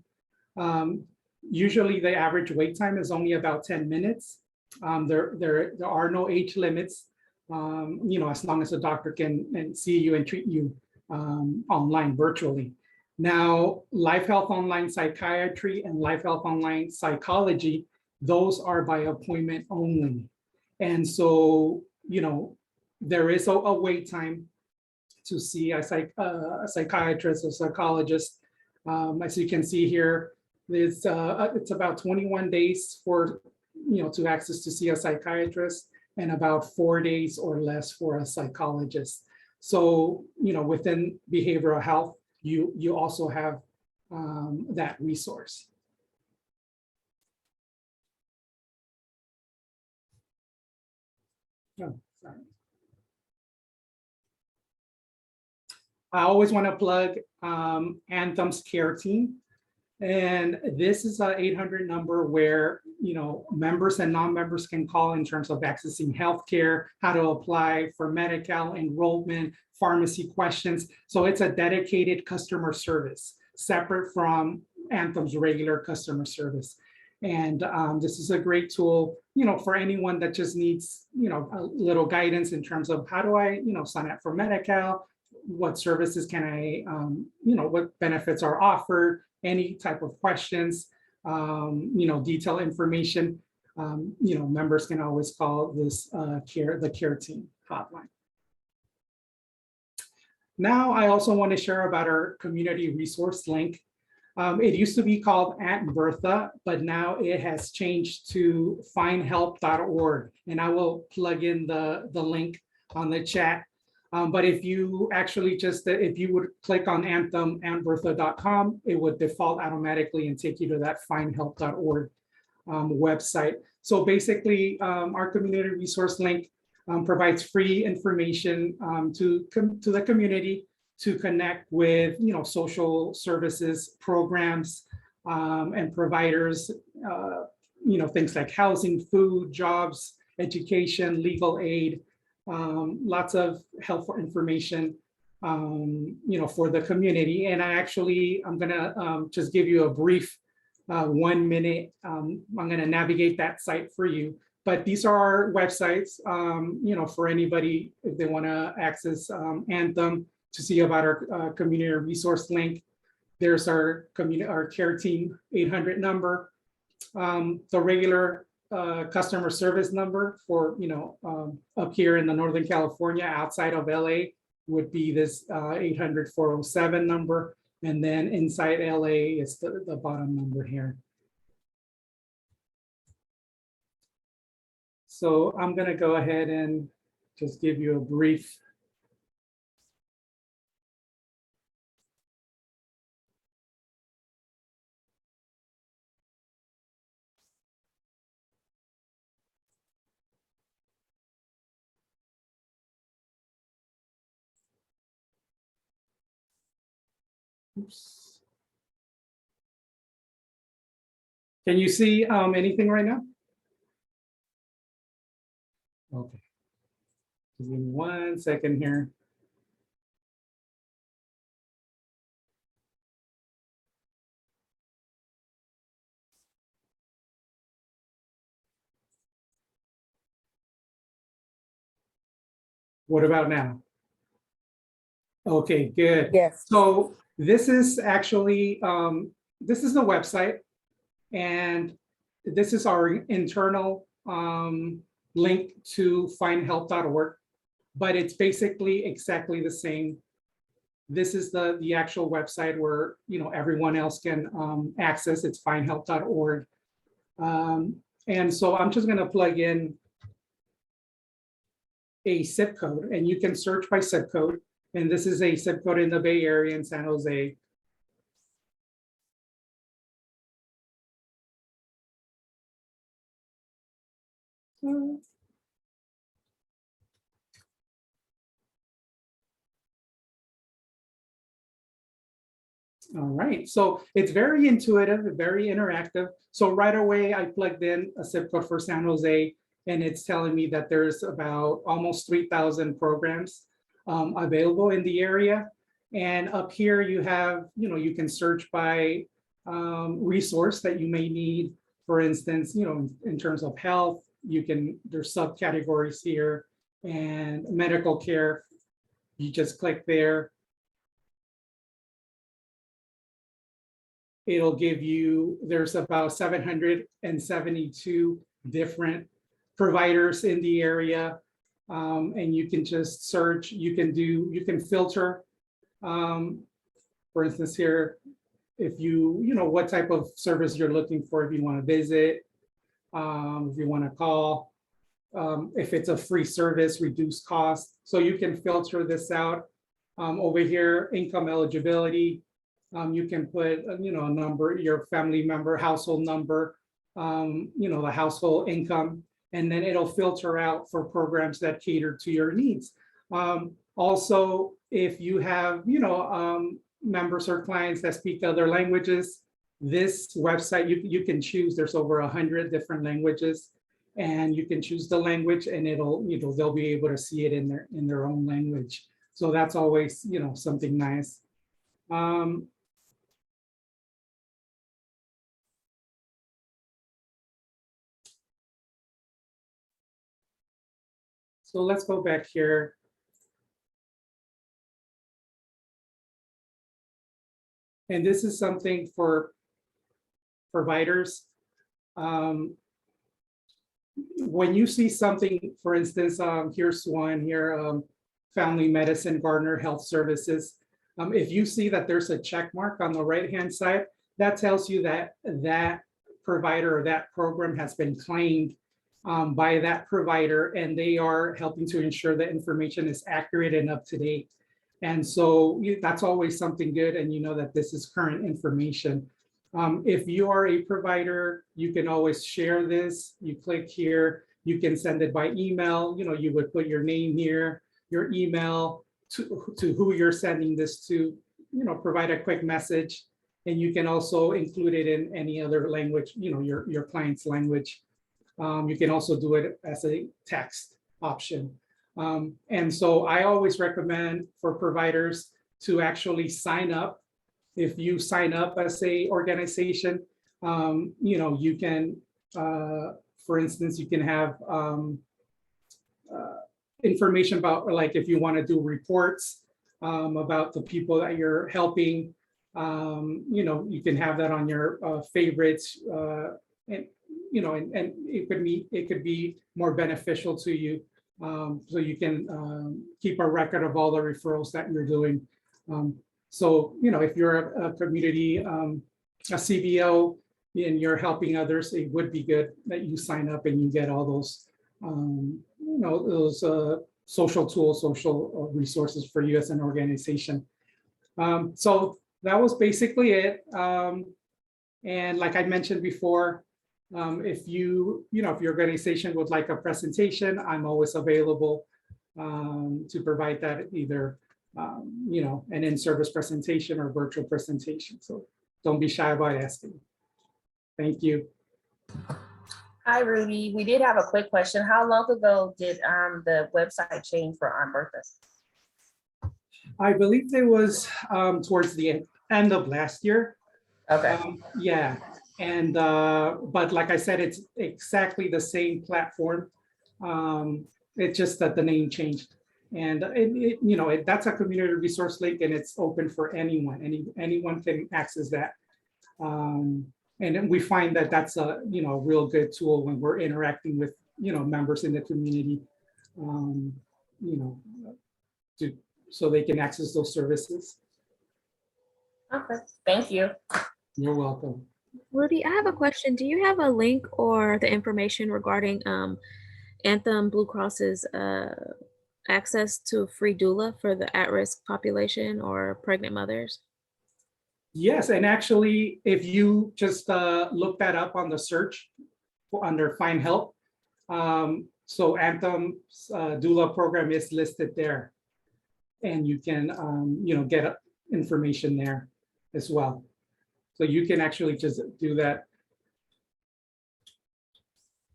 Usually the average wait time is only about 10 minutes. There are no age limits, as long as the doctor can see you and treat you online virtually. Now, Life Health Online Psychiatry and Life Health Online Psychology, those are by appointment only. And so, there is a wait time to see a psychiatrist or psychologist. As you can see here, it's about 21 days for, to access to see a psychiatrist, and about 4 days or less for a psychologist. So, within behavioral health, you also have that resource. Oh, sorry. I always want to plug Anthem's care team. And this is a 800 number where, you know, members and non-members can call in terms of accessing healthcare, how to apply for Medi-Cal enrollment, pharmacy questions. So it's a dedicated customer service, separate from Anthem's regular customer service. And this is a great tool, you know, for anyone that just needs, you know, a little guidance in terms of how do I, you know, sign up for Medi-Cal, what services can I, you know, what benefits are offered, any type of questions, you know, detailed information, you know, members can always call this the care team hotline. Now, I also want to share about our community resource link. It used to be called Aunt Bertha, but now it has changed to findhelp.org. And I will plug in the link on the chat. But if you actually just, if you would click on Anthem, antbertha.com, it would default automatically and take you to that findhelp.org website. So basically, our community resource link provides free information to the community to connect with, you know, social services programs and providers, you know, things like housing, food, jobs, education, legal aid, lots of helpful information, you know, for the community. And I'm gonna just give you a brief 1 minute. I'm gonna navigate that site for you. But these are our websites, you know, for anybody if they wanna access Anthem, to see about our community resource link. There's our care team 800 number, the regular customer service number for, you know, up here in the Northern California, outside of LA, would be this 800-407 number. And then inside LA, it's the bottom number here. So I'm gonna go ahead and just give you a brief. Oops. Can you see anything right now? Okay. Give me 1 second here. What about now? Okay, good. Yes. So this is actually, this is the website, and this is our internal link to findhelp.org, but it's basically exactly the same. This is the actual website where, you know, everyone else can access. It's findhelp.org. And so I'm just gonna plug in a zip code, and you can search by zip code. And this is a zip code in the Bay Area in San Jose. All right, so it's very intuitive, very interactive. So right away, I plugged in a zip code for San Jose, and it's telling me that there's about almost 3,000 programs available in the area. And up here you have, you know, you can search by resource that you may need. For instance, you know, in terms of health, there's subcategories here, and medical care. You just click there. It'll give you, there's about 772 different providers in the area. And you can just search, you can filter. For instance here, if you know what type of service you're looking for, if you want to visit, if you want to call, if it's a free service, reduced cost. So you can filter this out. Over here, income eligibility. You can put, you know, a number, your family member, household number, you know, the household income, and then it'll filter out for programs that cater to your needs. Also, if you have, you know, members or clients that speak other languages, This website, you can choose, there's over 100 different languages, and you can choose the language, and they'll be able to see it in their own language. So that's always, something nice. So let's go back here. And this is something for providers. When you see something, for instance, here's one here, Family Medicine, Gardner Health Services. If you see that there's a check mark on the right-hand side, that tells you that that provider or that program has been claimed by that provider, and they are helping to ensure that information is accurate and up to date. And so that's always something good, and you know that this is current information. If you are a provider, you can always share this. You click here, you can send it by email. You would put your name here, your email, to who you're sending this to, provide a quick message. And you can also include it in any other language, your client's language. You can also do it as a text option. And so I always recommend for providers to actually sign up. If you sign up as a organization, you can, for instance, you can have information about, like, if you want to do reports about the people that you're helping, you can have that on your favorites, and it could be more beneficial to you. So you can keep a record of all the referrals that you're doing. So, if you're a community, a CBO, and you're helping others, it would be good that you sign up and you get all those, those social tools, social resources for you as an organization. So that was basically it. And like I mentioned before, if your organization would like a presentation, I'm always available to provide that, either an in-service presentation or virtual presentation. So don't be shy about asking. Thank you. Hi, Rudy. We did have a quick question. How long ago did the website change for Aunt Bertha? I believe it was towards the end of last year. Okay. Yeah. And but like I said, it's exactly the same platform. It's just that the name changed. And that's a community resource link, and it's open for anyone. Anyone can access that. And then we find that that's a real good tool when we're interacting with members in the community, so they can access those services. Okay, thank you. You're welcome. Rudy, I have a question. Do you have a link or the information regarding Anthem Blue Cross's access to free doula for the at-risk population or pregnant mothers? Yes, and actually, if you just look that up on the search under Find Help, so Anthem's doula program is listed there, and you can get information there as well. So you can actually just do that.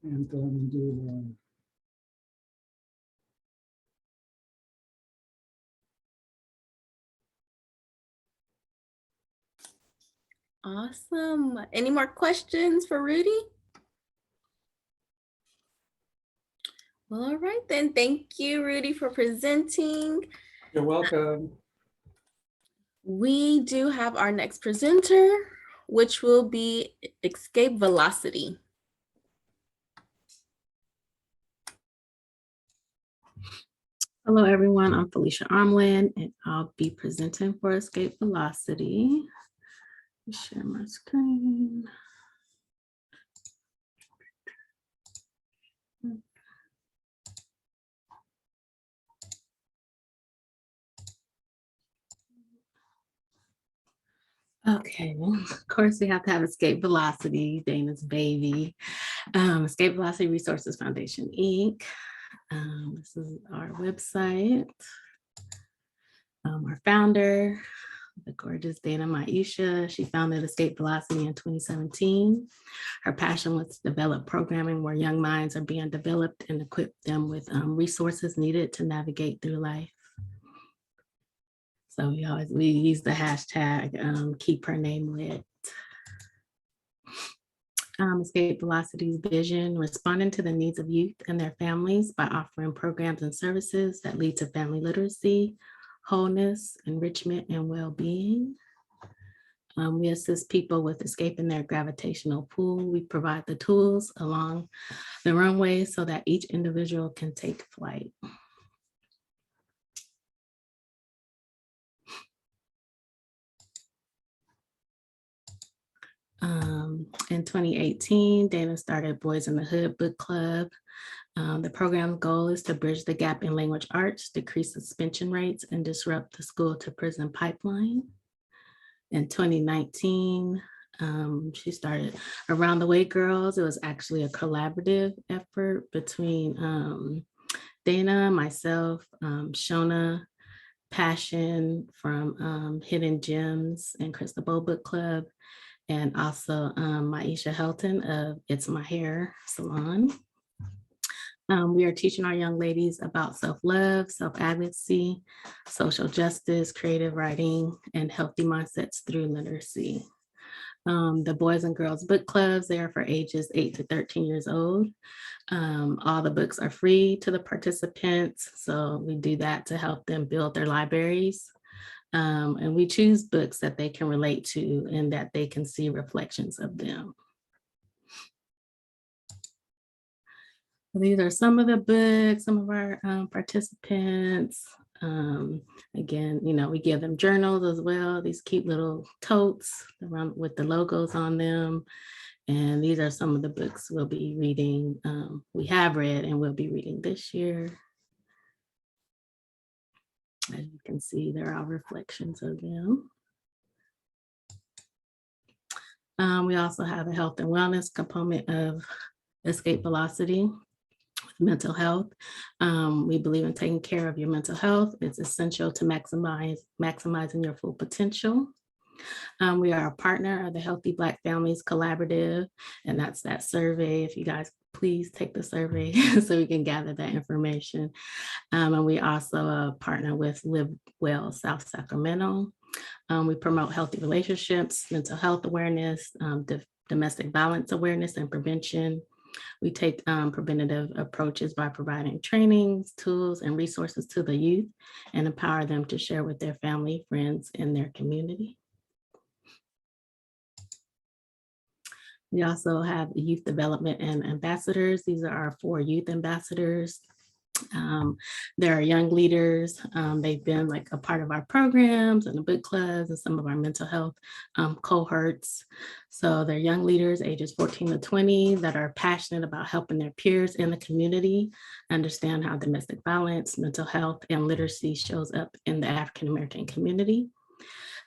And do Awesome. Any more questions for Rudy? Well, all right then. Thank you, Rudy, for presenting. You're welcome. We do have our next presenter, which will be Escape Velocity. Hello, everyone. I'm Felicia Armland, and I'll be presenting for Escape Velocity. Share my screen. Okay, well, of course we have to have Escape Velocity, Dana's baby. Escape Velocity Resources Foundation, Inc. This is our website. Our founder, the gorgeous Dana Maeshia. She founded Escape Velocity in 2017. Her passion was to develop programming where young minds are being developed and equip them with resources needed to navigate through life. So we use the hashtag keep her name lit. Escape Velocity's vision, responding to the needs of youth and their families by offering programs and services that lead to family literacy, wholeness, enrichment, and well-being. We assist people with escaping their gravitational pull. We provide the tools along the runway so that each individual can take flight. In 2018, Dana started Boys in the Hood Book Club. The program's goal is to bridge the gap in language arts, decrease suspension rates, and disrupt the school to prison pipeline. In 2019, she started Around the Way Girls. It was actually a collaborative effort between Dana, myself, Shona, Passion from Hidden Gems and Crystal Book Club, and also Maeshia Helton of It's My Hair Salon. We are teaching our young ladies about self-love, self-advocacy, social justice, creative writing, and healthy mindsets through literacy. The Boys and Girls Book Clubs, they are for ages 8 to 13 years old. All the books are free to the participants, so we do that to help them build their libraries. And we choose books that they can relate to and that they can see reflections of them. These are some of the books, some of our participants. Again, we give them journals as well, these cute little totes around with the logos on them. And these are some of the books we'll be reading, we have read and we'll be reading this year. As you can see, there are reflections of them. We also have a health and wellness component of Escape Velocity. Mental health. We believe in taking care of your mental health. It's essential to maximizing your full potential. We are a partner of the Healthy Black Families Collaborative, and that's that survey. If you guys please take the survey so we can gather that information. And we also partner with Live Well South Sacramento. We promote healthy relationships, mental health awareness, domestic violence awareness and prevention. We take preventative approaches by providing trainings, tools, and resources to the youth and empower them to share with their family, friends, and their community. We also have youth development and ambassadors. These are our 4 youth ambassadors. There are young leaders. They've been like a part of our programs and the book clubs and some of our mental health cohorts. So they're young leaders ages 14 to 20 that are passionate about helping their peers in the community understand how domestic violence, mental health, and literacy shows up in the African American community.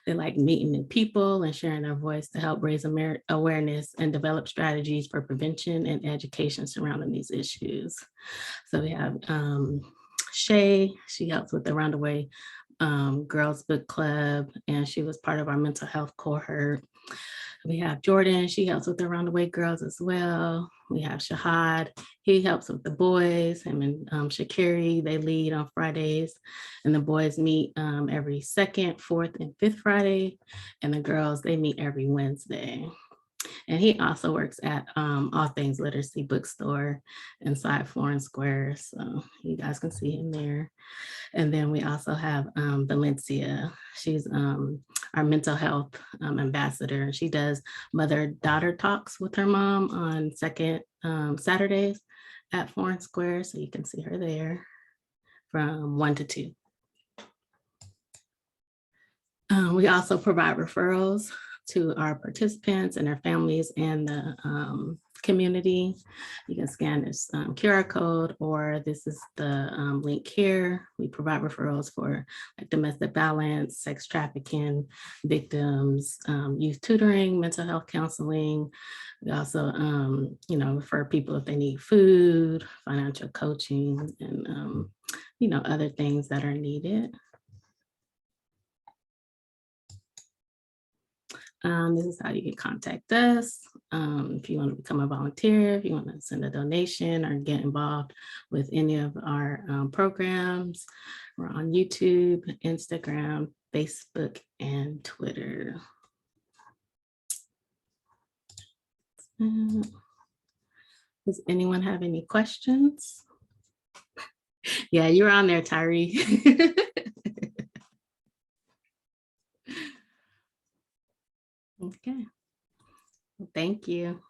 They like meeting new people and sharing their voice to help raise awareness and develop strategies for prevention and education surrounding these issues. So we have Shay, she helps with the Roundaway Girls Book Club, and she was part of our mental health cohort. We have Jordan, she helps with the Roundaway Girls as well. We have Shahad, he helps with the boys. Him and Shakiri, they lead on Fridays. And the boys meet every 2nd, 4th, and 5th Friday. And the girls, they meet every Wednesday. And he also works at All Things Literacy Bookstore inside Florence Square. So you guys can see him there. And then we also have Valencia. She's our mental health ambassador. She does mother-daughter talks with her mom on second Saturdays at Florence Square. So you can see her there from 1 to 2. We also provide referrals to our participants and their families and the community. You can scan this QR code, or this is the link here. We provide referrals for like domestic violence, sex trafficking victims, youth tutoring, mental health counseling. We also, refer people if they need food, financial coaching, and other things that are needed. This is how you can contact us. If you want to become a volunteer, if you want to send a donation or get involved with any of our programs. We're on YouTube, Instagram, Facebook, and Twitter. Does anyone have any questions? Yeah, you're on there, Tyree. Okay. Well, thank you.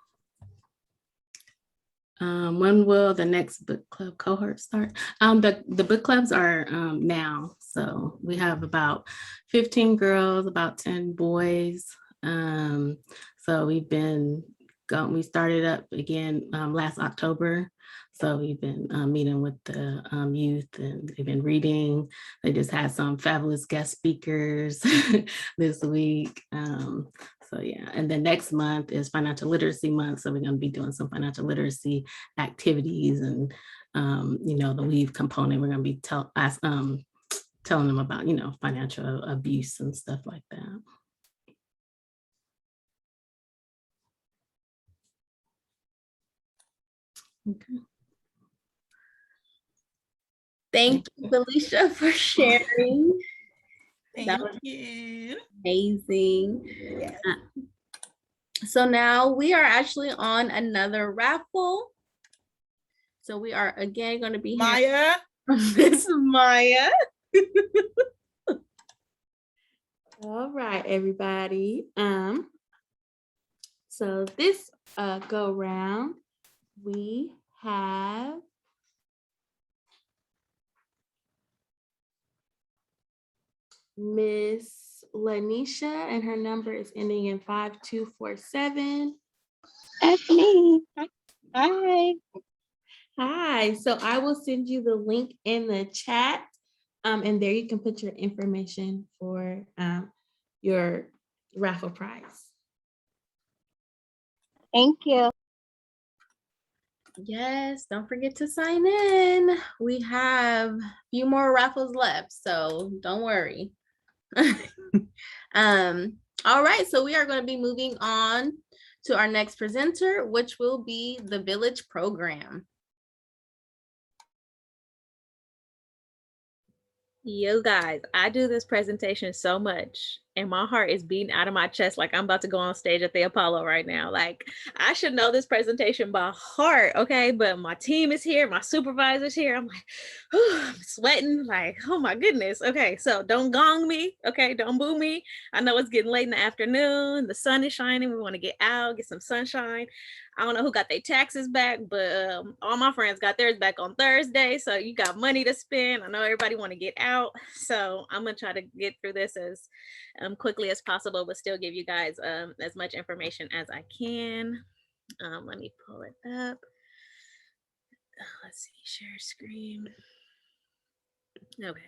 When will the next book club cohort start? The book clubs are now. So we have about 15 girls, about 10 boys. So we've been going, we started up again last October. So we've been meeting with the youth, and they've been reading. They just had some fabulous guest speakers this week. So yeah, and then next month is financial literacy month. So we're going to be doing some financial literacy activities, and the weave component. We're going to be telling them about financial abuse and stuff like that. Okay. Thank you, Felicia, for sharing. Thank you. Amazing. Yes. So now we are actually on another raffle. So we are again going to be Maya. Miss Maya. All right, everybody. So this go round, we have Miss Lanisha, and her number is ending in 5247. That's me. Hi. Hi. So I will send you the link in the chat, and there you can put your information for your raffle prize. Thank you. Yes, don't forget to sign in. We have a few more raffles left, so don't worry. All right, so we are going to be moving on to our next presenter, which will be the Village Program. Yo guys, I do this presentation so much and my heart is beating out of my chest like I'm about to go on stage at the Apollo right now. Like I should know this presentation by heart, okay? But my team is here, my supervisor's here. I'm like, I'm sweating, like, oh my goodness. Okay, so don't gong me, okay? Don't boo me. I know it's getting late in the afternoon. The sun is shining. We want to get out, get some sunshine. I don't know who got their taxes back, but all my friends got theirs back on Thursday. So you got money to spend. I know everybody want to get out. So I'm going to try to get through this as quickly as possible, but still give you guys as much information as I can. Let me pull it up. Let's see, share screen. Okay.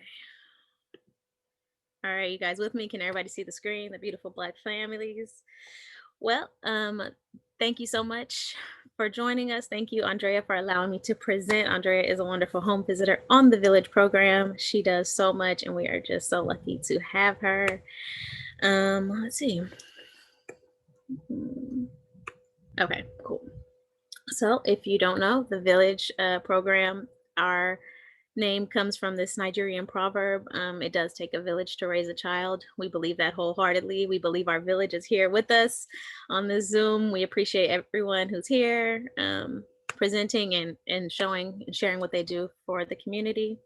All right, you guys with me? Can everybody see the screen? The beautiful Black families. Well, thank you so much for joining us. Thank you, Andrea, for allowing me to present. Andrea is a wonderful home visitor on the Village Program. She does so much, and we are just so lucky to have her. Let's see. Okay, cool. So if you don't know, the Village Program, our name comes from this Nigerian proverb. It does take a village to raise a child. We believe that wholeheartedly. We believe our village is here with us on this Zoom. We appreciate everyone who's here presenting and showing and sharing what they do for the community.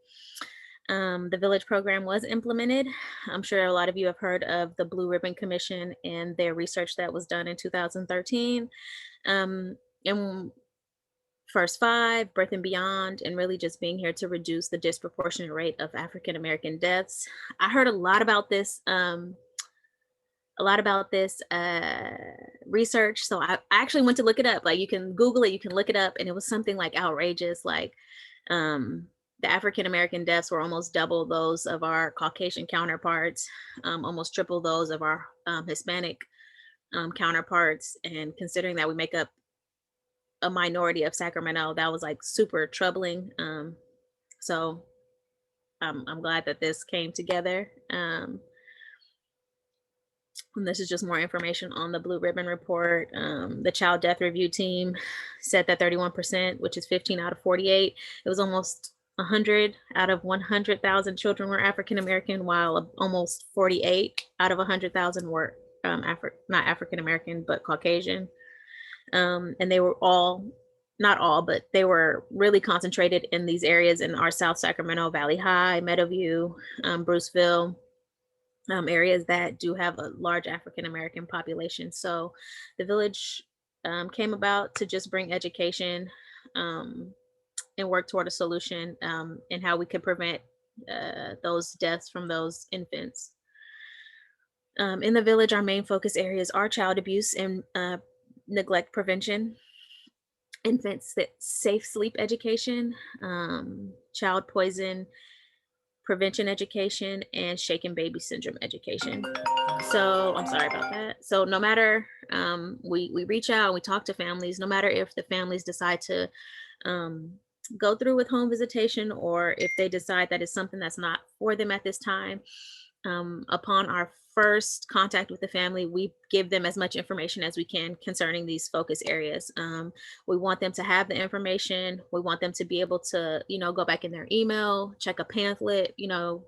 The Village Program was implemented. I'm sure a lot of you have heard of the Blue Ribbon Commission and their research that was done in 2013. And First Five, Birth and Beyond, and really just being here to reduce the disproportionate rate of African American deaths. I heard a lot about this research. So I actually went to look it up. Like you can Google it, you can look it up, and it was something like outrageous. Like the African American deaths were almost double those of our Caucasian counterparts, almost triple those of our Hispanic counterparts. And considering that we make up a minority of Sacramento, that was like super troubling. So I'm glad that this came together. And this is just more information on the Blue Ribbon Report. The Child Death Review Team said that 31%, which is 15 out of 48, it was almost 100 out of 100,000 children were African American, while almost 48 out of 100,000 were not African American, but Caucasian. And they were all, not all, but they were really concentrated in these areas in our South Sacramento, Valley High, Meadowview, Bruceville, areas that do have a large African American population. So the village came about to just bring education and work toward a solution and how we could prevent those deaths from those infants. In the village, our main focus areas are child abuse and neglect prevention, infants safe sleep education, child poison prevention education, and shaken baby syndrome education. So I'm sorry about that. So no matter, we reach out, we talk to families, no matter if the families decide to go through with home visitation, or if they decide that it's something that's not for them at this time. Upon our first contact with the family, we give them as much information as we can concerning these focus areas. We want them to have the information. We want them to be able to, go back in their email, check a pamphlet.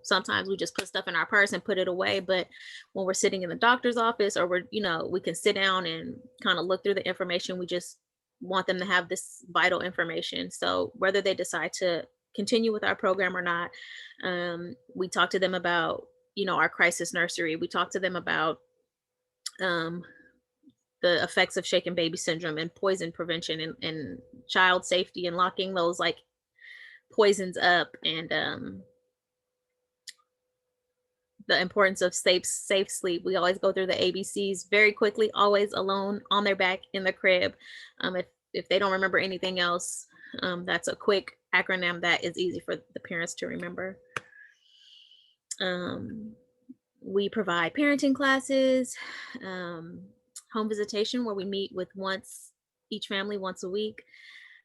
Sometimes we just put stuff in our purse and put it away. But when we're sitting in the doctor's office, or we can sit down and kind of look through the information. We just want them to have this vital information. So whether they decide to continue with our program or not, we talk to them about our crisis nursery. We talk to them about the effects of shaken baby syndrome and poison prevention and child safety, and locking those like poisons up, and the importance of safe sleep. We always go through the ABCs very quickly, always alone, on their back, in the crib. If they don't remember anything else, that's a quick acronym that is easy for the parents to remember. We provide parenting classes, home visitation, where we meet with each family once a week.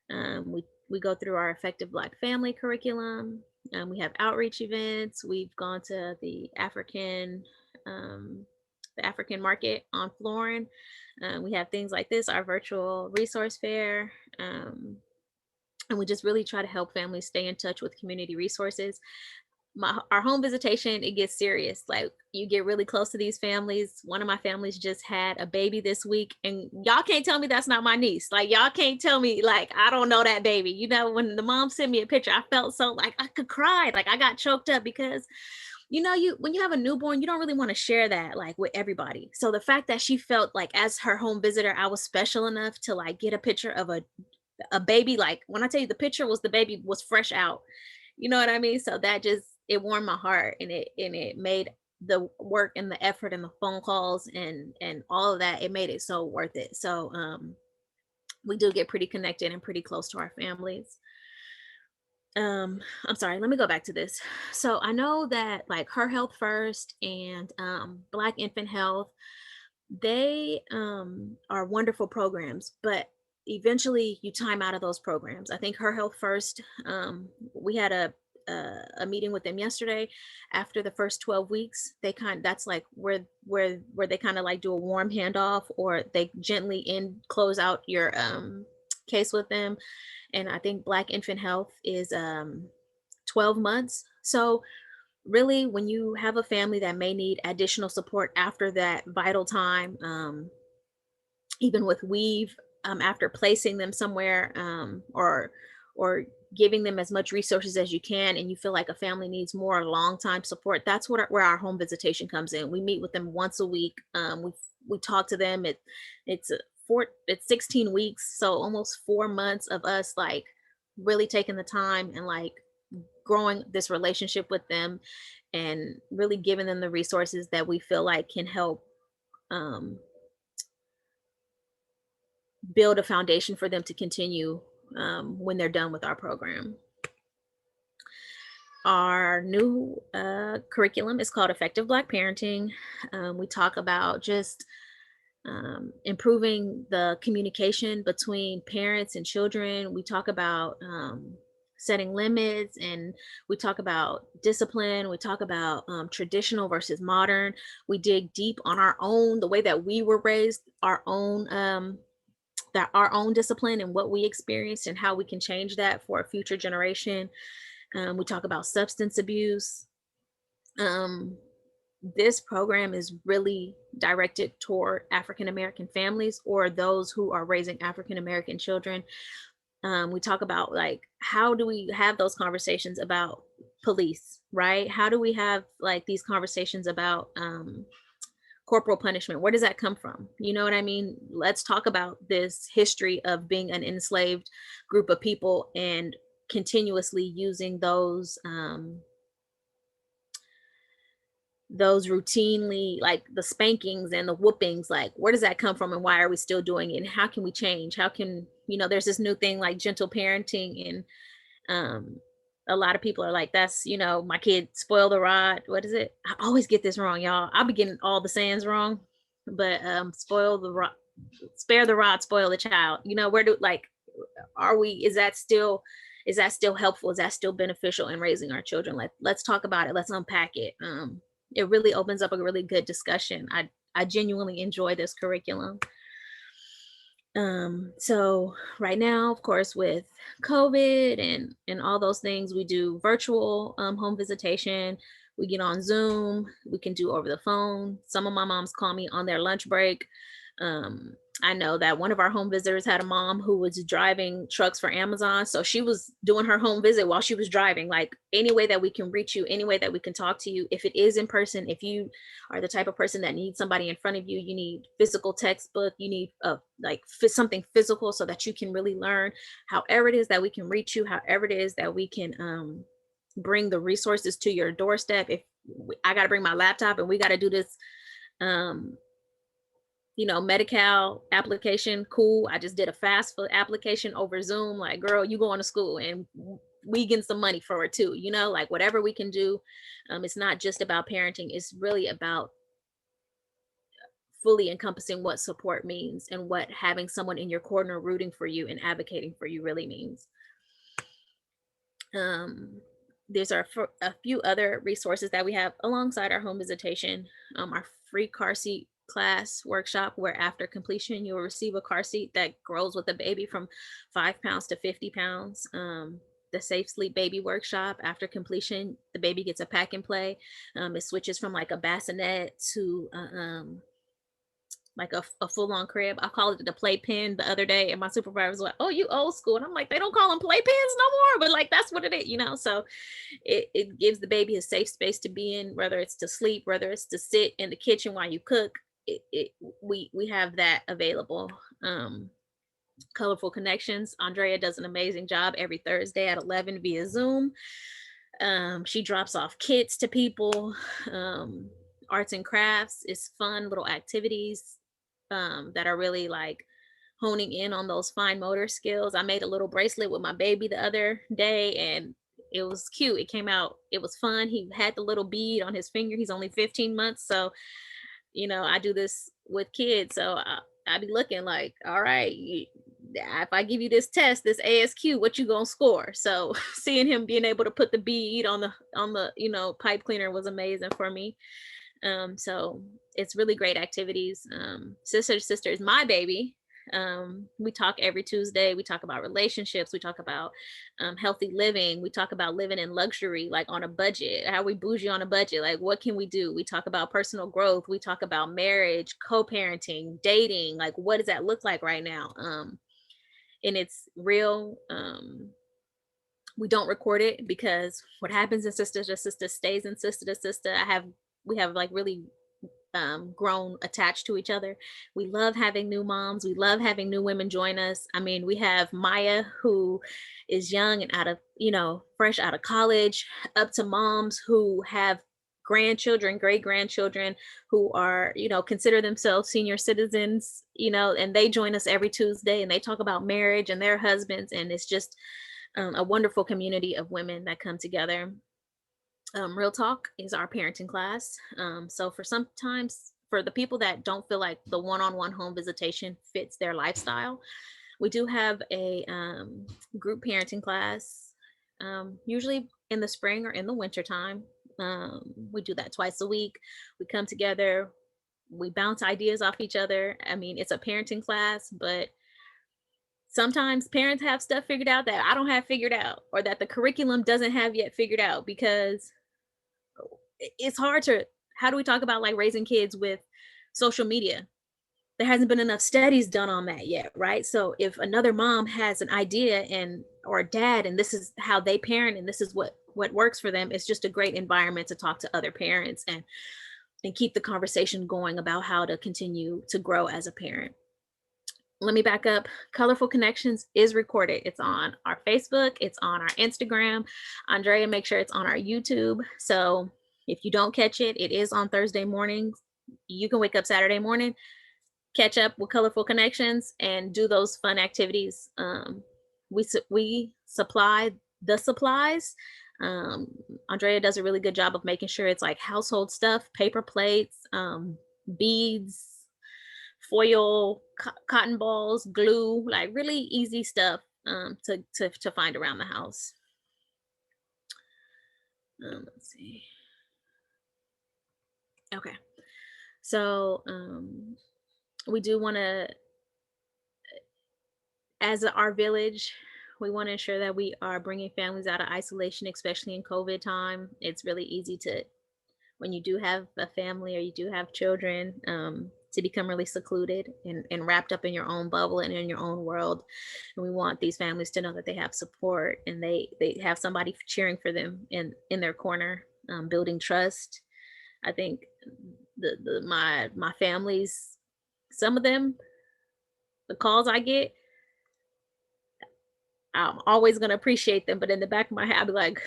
We go through our Effective Black Family curriculum. We have outreach events. We've gone to the African market on Florin. We have things like this, our virtual resource fair. And we just really try to help families stay in touch with community resources. Our home visitation, it gets serious. Like, you get really close to these families. One of my families just had a baby this week, and y'all can't tell me that's not my niece. Like, y'all can't tell me, like, I don't know that baby. When the mom sent me a picture, I felt so like I could cry. Like, I got choked up because, when you have a newborn, you don't really want to share that like with everybody. So the fact that she felt like, as her home visitor, I was special enough to like get a picture of a baby. Like, when I tell you, the picture was the baby was fresh out. You know what I mean? So that just, it warmed my heart, and it made the work and the effort and the phone calls and all of that, it made it so worth it. So we do get pretty connected and pretty close to our families. I'm sorry, let me go back to this. So I know that like Her Health First and Black Infant Health, they are wonderful programs, but eventually you time out of those programs. I think Her Health First, we had a meeting with them yesterday. After the first 12 weeks, that's like where they kind of like do a warm handoff, or they gently close out your case with them. And I think Black Infant Health is 12 months. So really, when you have a family that may need additional support after that vital time, even with weave, after placing them somewhere, or giving them as much resources as you can, and you feel like a family needs more long time support, that's where our home visitation comes in. We meet with them once a week. We talk to them. It's 16 weeks, so almost 4 months of us like really taking the time and like growing this relationship with them, and really giving them the resources that we feel like can help build a foundation for them to continue when they're done with our program. Our new curriculum is called Effective Black Parenting. We talk about just improving the communication between parents and children. We talk about setting limits, and we talk about discipline. We talk about traditional versus modern. We dig deep on our own, the way that we were raised, our own discipline and what we experienced and how we can change that for a future generation. We talk about substance abuse. This program is really directed toward African American families or those who are raising African American children. We talk about like, how do we have those conversations about police, right? How do we have like these conversations about corporal punishment? Where does that come from? You know what I mean? Let's talk about this history of being an enslaved group of people and continuously using those routinely, like the spankings and the whoopings, like where does that come from and why are we still doing it? And how can we change? How can, there's this new thing like gentle parenting, and a lot of people are like, that's, my kid spoil the rod. What is it? I always get this wrong, y'all. I'll be getting all the sayings wrong, but spoil the rod, spare the rod, spoil the child. Where do, like, is that still helpful? Is that still beneficial in raising our children? Let's talk about it. Let's unpack it. It really opens up a really good discussion. I genuinely enjoy this curriculum. So right now, of course, with COVID and all those things, we do virtual home visitation. We get on Zoom. We can do over the phone. Some of my moms call me on their lunch break. I know that one of our home visitors had a mom who was driving trucks for Amazon. So she was doing her home visit while she was driving. Like, any way that we can reach you, any way that we can talk to you, if it is in person, if you are the type of person that needs somebody in front of you, you need physical textbook, you need something physical so that you can really learn. However it is that we can reach you, however it is that we can bring the resources to your doorstep. If I got to bring my laptop and we got to do this, Medi-Cal application, cool. I just did a FAFSA application over Zoom. Like, girl, you going to school and we getting some money for it too. Like whatever we can do. It's not just about parenting. It's really about fully encompassing what support means and what having someone in your corner rooting for you and advocating for you really means. There's a few other resources that we have alongside our home visitation. Our free car seat class workshop, where after completion you will receive a car seat that grows with the baby from 5 pounds to 50 pounds. The safe sleep baby workshop, after completion the baby gets a pack and play. It switches from like a bassinet to like a full-on crib. I called it a playpen the other day, and my supervisor was like, "Oh, you old school." And I'm like, they don't call them playpens no more, but like that's what it is, so it gives the baby a safe space to be in, whether it's to sleep, whether it's to sit in the kitchen while you cook. We have that available. Colorful Connections, Andrea does an amazing job every Thursday at 11 via Zoom. She drops off kits to people. Arts and crafts is fun little activities that are really like honing in on those fine motor skills. I made a little bracelet with my baby the other day and it was cute. It came out, it was fun. He had the little bead on his finger. He's only 15 months. So, I do this with kids. So I be looking like, all right, if I give you this test, this ASQ, what you gonna score? So seeing him being able to put the bead on the pipe cleaner was amazing for me. So it's really great activities. Sister is my baby. We talk every Tuesday. We talk about relationships. We talk about healthy living. We talk about living in luxury, like on a budget. How we bougie on a budget? Like, what can we do? We talk about personal growth. We talk about marriage, co-parenting, dating. Like, what does that look like right now? And it's real. We don't record it because what happens in Sister to Sister stays in Sister to Sister. We have like really grown attached to each other. We love having new moms. We love having new women join us. I mean, we have Maya, who is young and fresh out of college, up to moms who have grandchildren, great grandchildren who are, consider themselves senior citizens, and they join us every Tuesday and they talk about marriage and their husbands. And it's just a wonderful community of women that come together. Real Talk is our parenting class. So for the people that don't feel like the one-on-one home visitation fits their lifestyle, we do have a group parenting class usually in the spring or in the winter time. We do that twice a week. We come together, we bounce ideas off each other. I mean, it's a parenting class, but sometimes parents have stuff figured out that I don't have figured out, or that the curriculum doesn't have yet figured out, because it's hard to, how do we talk about like raising kids with social media? There hasn't been enough studies done on that yet, right? So if another mom has an idea and or dad, and this is how they parent, and this is what works for them, it's just a great environment to talk to other parents and keep the conversation going about how to continue to grow as a parent. Let me back up. Colorful Connections is recorded. It's on our Facebook, it's on our Instagram. Andrea, make sure it's on our YouTube. So if you don't catch it, it is on Thursday mornings. You can wake up Saturday morning, catch up with Colorful Connections, and do those fun activities. We supply the supplies. Andrea does a really good job of making sure it's like household stuff, paper plates, beads, foil, cotton balls, glue, like really easy stuff to find around the house. Let's see. Okay, so we do want to, as our village, we want to ensure that we are bringing families out of isolation, especially in COVID time. It's really easy to, when you do have a family or you do have children, to become really secluded and wrapped up in your own bubble and in your own world. And we want these families to know that they have support and they have somebody cheering for them in their corner, building trust. I think my families, some of them, the calls I get, I'm always going to appreciate them, but in the back of my head, I'll be like,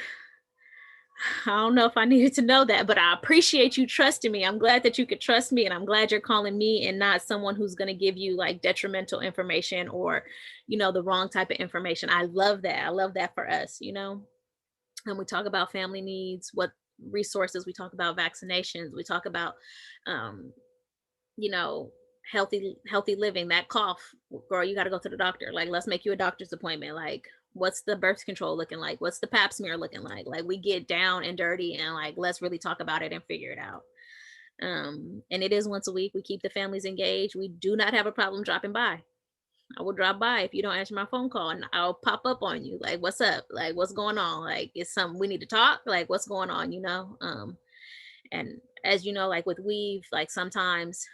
I don't know if I needed to know that, but I appreciate you trusting me. I'm glad that you could trust me, and I'm glad you're calling me and not someone who's going to give you like detrimental information or, the wrong type of information. I love that. I love that for us, And we talk about family needs, what resources, we talk about vaccinations, we talk about, healthy living. That cough, girl, you got to go to the doctor. Like, let's make you a doctor's appointment. Like, what's the birth control looking like? What's the pap smear looking like? Like, we get down and dirty and like, let's really talk about it and figure it out. And it is once a week. We keep the families engaged. We do not have a problem dropping by. I will drop by if you don't answer my phone call, and I'll pop up on you. Like, what's up? Like, what's going on? Like, it's something we need to talk. Like, what's going on? And as you know, like with Weave, like sometimes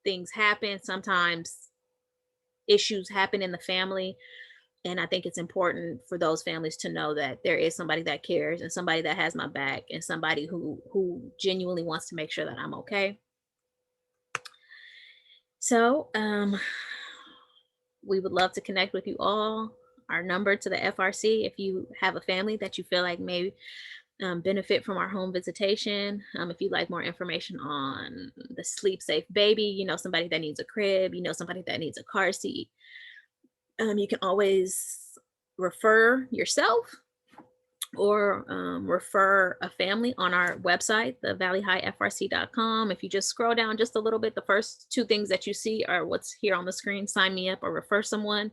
things happen, sometimes issues happen in the family. And I think it's important for those families to know that there is somebody that cares and somebody that has my back and somebody who genuinely wants to make sure that I'm okay. So we would love to connect with you all. Our number to the FRC, if you have a family that you feel like may benefit from our home visitation. If you'd like more information on the Sleep Safe Baby, somebody that needs a crib, somebody that needs a car seat, you can always refer yourself or refer a family on our website, the valleyhighfrc.com. If you just scroll down just a little bit, the first two things that you see are what's here on the screen: sign me up or refer someone.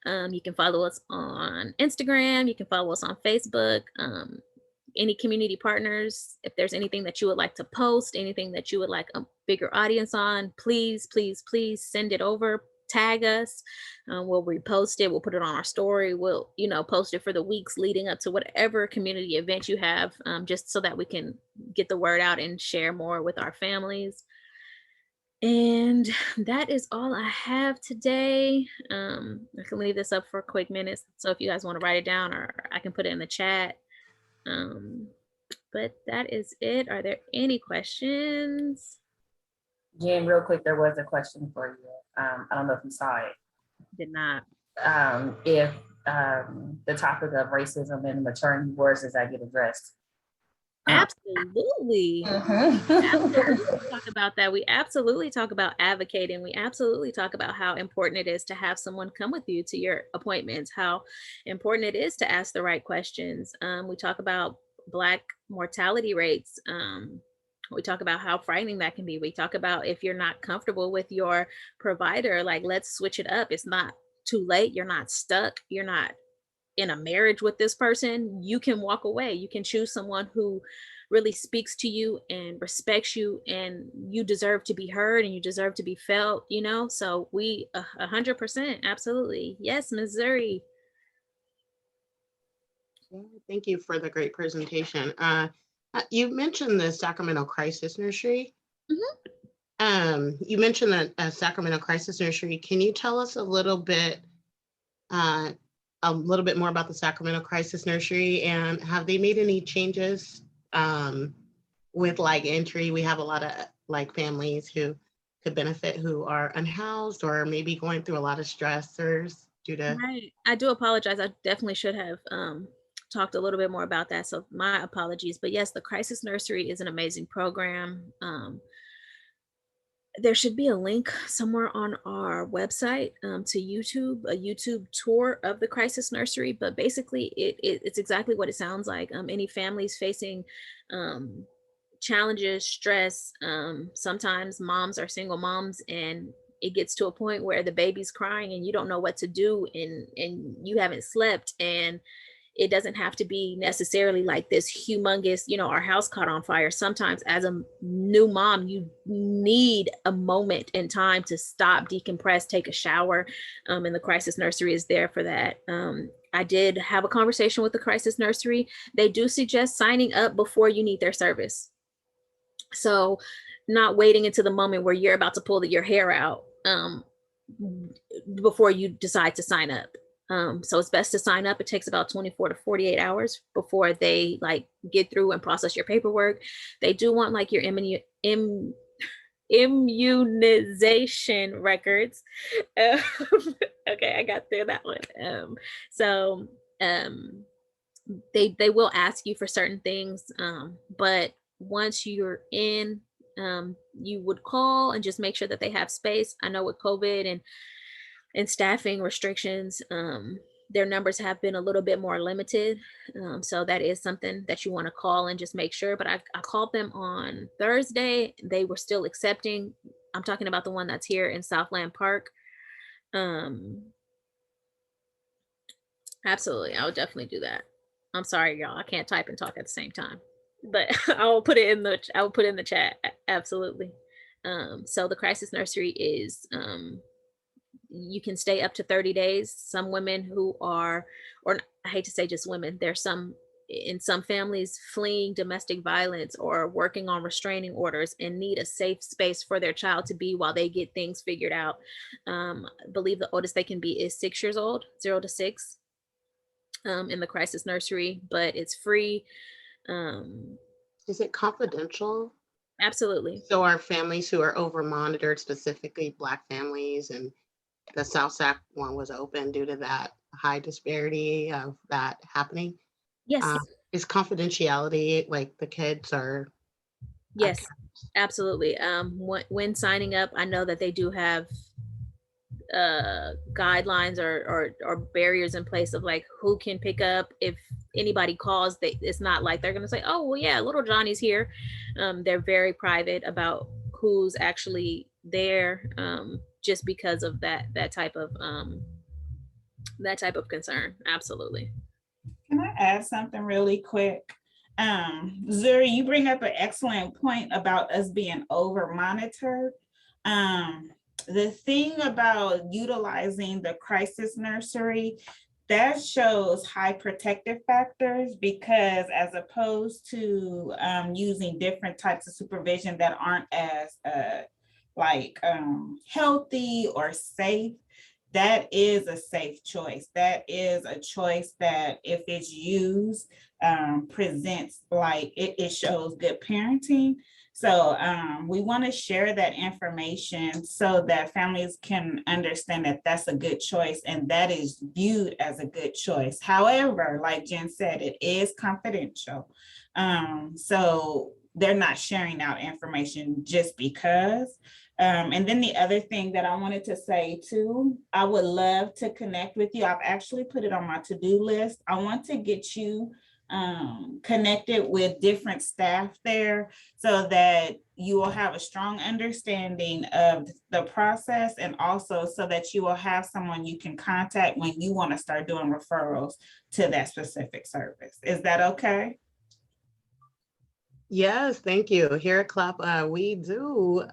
You can follow us on Instagram. You can follow us on Facebook. Any community partners, if there's anything that you would like to post, anything that you would like a bigger audience on, please send it over. Tag us. We'll repost it. We'll put it on our story. We'll, post it for the weeks leading up to whatever community event you have, just so that we can get the word out and share more with our families. And that is all I have today. I can leave this up for a quick minute. So if you guys want to write it down, or I can put it in the chat. But that is it. Are there any questions? Jen, real quick, there was a question for you. I don't know if you saw it. Did not. If the topic of racism in maternity wards, does that get addressed? Absolutely. Absolutely talk about that. We absolutely talk about advocating. We absolutely talk about how important it is to have someone come with you to your appointments, how important it is to ask the right questions. We talk about Black mortality rates. We talk about how frightening that can be. We talk about if you're not comfortable with your provider, like, let's switch it up. It's not too late. You're not stuck. You're not in a marriage with this person, you can walk away. You can choose someone who really speaks to you and respects you, and you deserve to be heard and you deserve to be felt, you know? So we 100%, absolutely. Yes, Missouri. Thank you for the great presentation. You mentioned the Sacramento Crisis Nursery. You mentioned a Sacramento Crisis Nursery. Can you tell us a little bit more about the Sacramento Crisis Nursery, and have they made any changes with like entry? We have a lot of like families who could benefit who are unhoused or maybe going through a lot of stressors due to. Right. I do apologize. I definitely should have talked a little bit more about that. So my apologies. But yes, the Crisis Nursery is an amazing program. There should be a link somewhere on our website to YouTube, a YouTube tour of the Crisis Nursery. But basically, it's exactly what it sounds like. Any families facing challenges, stress, sometimes moms are single moms, and it gets to a point where the baby's crying and you don't know what to do, and you haven't slept, and it doesn't have to be necessarily like this humongous, you know, our house caught on fire. Sometimes as a new mom, you need a moment in time to stop, decompress, take a shower. And the Crisis Nursery is there for that. I did have a conversation with the Crisis Nursery. They do suggest signing up before you need their service. So not waiting until the moment where you're about to pull your hair out before you decide to sign up. So it's best to sign up. It takes about 24 to 48 hours before they like get through and process your paperwork. They do want like your immunization records. Okay, I got through that one. They will ask you for certain things, but once you're in, you would call and just make sure that they have space. I know with COVID and staffing restrictions, their numbers have been a little bit more limited. So that is something that you want to call and just make sure. But I called them on Thursday. They were still accepting. I'm talking about the one that's here in Southland Park. Absolutely. I would definitely do that. I'm sorry, y'all. I can't type and talk at the same time, but I will put it in the chat. Absolutely. So the Crisis Nursery is, you can stay up to 30 days. Some women who are, or I hate to say just women, there's some in some families fleeing domestic violence or working on restraining orders and need a safe space for their child to be while they get things figured out. I believe the oldest they can be is 6 years old, 0 to 6, in the Crisis Nursery, but it's free. Is it confidential? Absolutely. So are families who are over monitored, specifically Black families, and the South Sac one was open due to that high disparity of that happening? Yes. Is confidentiality like the kids are? Yes, absolutely. When signing up, I know that they do have guidelines or barriers in place of like who can pick up. If anybody calls, it's not like they're gonna say, oh well, yeah, little Johnny's here. They're very private about who's actually there, just because of that type of concern. Absolutely. Can I add something really quick? Zuri, you bring up an excellent point about us being over monitored. The thing about utilizing the Crisis Nursery, that shows high protective factors, because as opposed to using different types of supervision that aren't as healthy or safe, that is a safe choice. That is a choice that if it's used, presents like it shows good parenting. So we want to share that information so that families can understand that that's a good choice and that is viewed as a good choice. However, like Jen said, it is confidential. So they're not sharing out information just because. And then the other thing that I wanted to say too, I would love to connect with you. I've actually put it on my to-do list. I want to get you connected with different staff there so that you will have a strong understanding of the process, and also so that you will have someone you can contact when you want to start doing referrals to that specific service. Is that okay? Yes, thank you. Here at CLAP, we do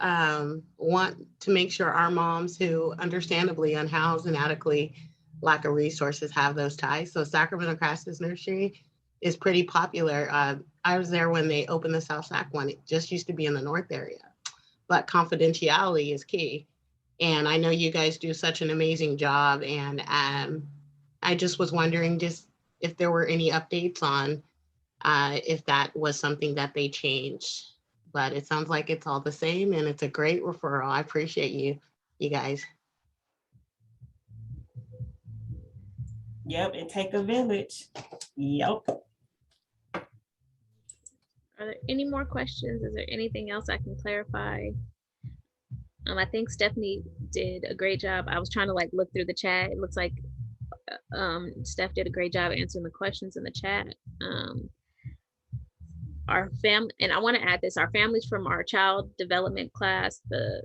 want to make sure our moms who understandably unhoused and adequately lack of resources have those ties. So Sacramento Crisis Nursery is pretty popular. I was there when they opened the South Sac one. It just used to be in the North area, but confidentiality is key. And I know you guys do such an amazing job. And I just was wondering just if there were any updates on if that was something that they changed. But it sounds like it's all the same, and it's a great referral. I appreciate you guys. Yep, it take a village. Yep. Are there any more questions? Is there anything else I can clarify? I think Stephanie did a great job. I was trying to like look through the chat. It looks like Steph did a great job answering the questions in the chat. Our family, and I want to add this, our families from our child development class, the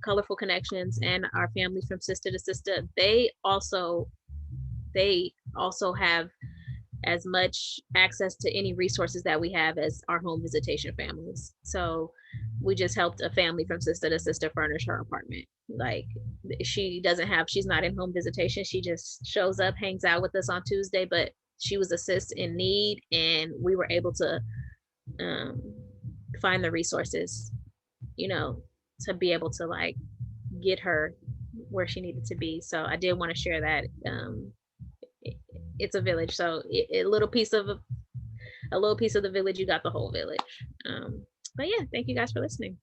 Colorful Connections, and our families from Sister to Sister, they also have as much access to any resources that we have as our home visitation families. So we just helped a family from Sister to Sister furnish her apartment. Like she's not in home visitation. She just shows up, hangs out with us on Tuesday, but she was a sis in need, and we were able to find the resources, to be able to like get her where she needed to be. So I did want to share that. It's a village, so a little piece of the village, you got the whole village. But yeah, thank you guys for listening.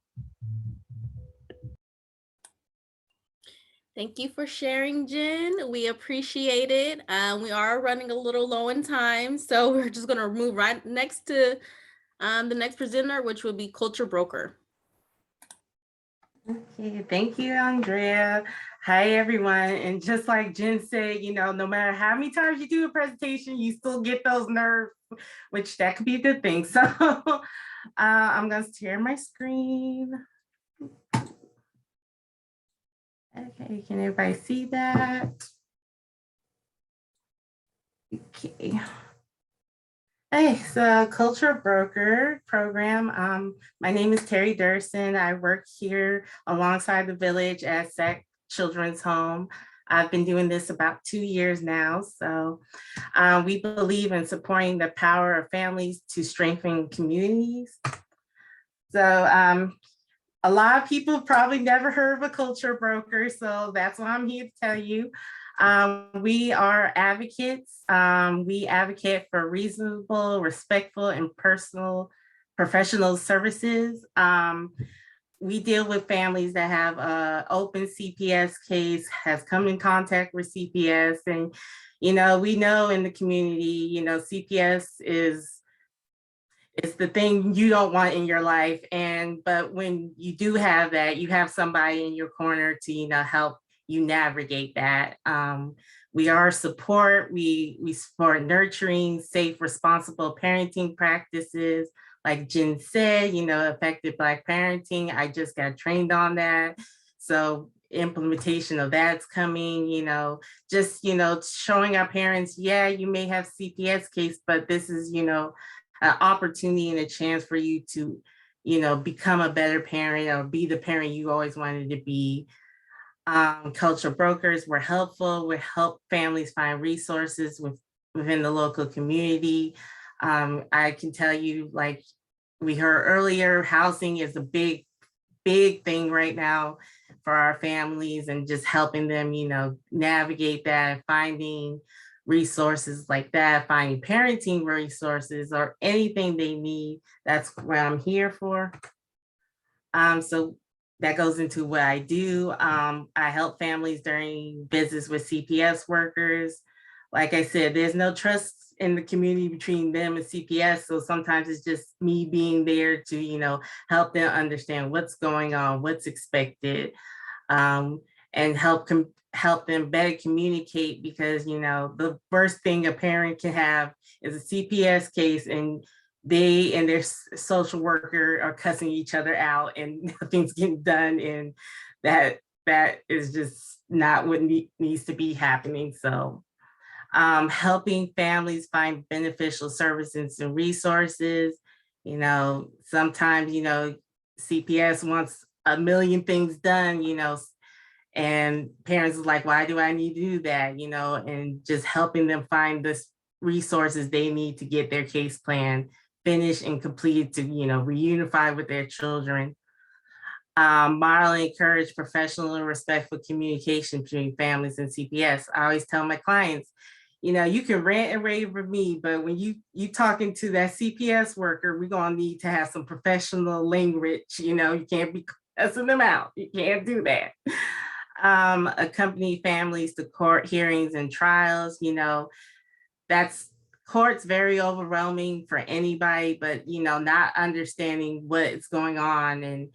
Thank you for sharing, Jen. We appreciate it. We are running a little low in time, so we're just gonna move right next to the next presenter, which will be Culture Broker. Okay, thank you, Andrea. Hi, everyone. And just like Jen said, no matter how many times you do a presentation, you still get those nerves, which that could be a good thing. So I'm going to share my screen. Okay, can everybody see that? Okay. Hey, so Culture Broker program. My name is Terry Durson. I work here alongside the village at Sac Children's Home. I've been doing this about 2 years now. So we believe in supporting the power of families to strengthen communities. So a lot of people probably never heard of a culture broker, so that's what I'm here to tell you. We are advocates. We advocate for reasonable, respectful, and professional services. We deal with families that have an open CPS case, has come in contact with CPS, and we know in the community, CPS is the thing you don't want in your life. But when you do have that, you have somebody in your corner to help you navigate that. We are support. We support nurturing, safe, responsible parenting practices. Like Jen said, effective Black parenting. I just got trained on that. So implementation of that's coming, just, showing our parents, yeah, you may have CPS case, but this is, an opportunity and a chance for you to, become a better parent or be the parent you always wanted to be. Culture brokers were helpful. We help families find resources within the local community. I can tell you, like we heard earlier, housing is a big thing right now for our families, and just helping them, navigate that, finding resources like that, finding parenting resources or anything they need. That's what I'm here for. So that goes into what I do. I help families during visits with CPS workers. Like I said, there's no trust in the community between them and CPS. So sometimes it's just me being there to, help them understand what's going on, what's expected, and help help them better communicate, because, you know, the worst thing a parent can have is a CPS case and they and their social worker are cussing each other out and nothing's getting done. And that is just not what needs to be happening. So helping families find beneficial services and resources. You know, sometimes, you know, CPS wants a million things done, you know, and parents are like, why do I need to do that? You know, and just helping them find the resources they need to get their case plan finished and completed to, you know, reunify with their children. Model and encourage professional and respectful communication between families and CPS. I always tell my clients, you know, you can rant and rave with me, but when you talking to that CPS worker, we're gonna need to have some professional language. You know, you can't be cussing them out. You can't do that. Accompany families to court hearings and trials. You know, court's very overwhelming for anybody, but, you know, not understanding what's going on and,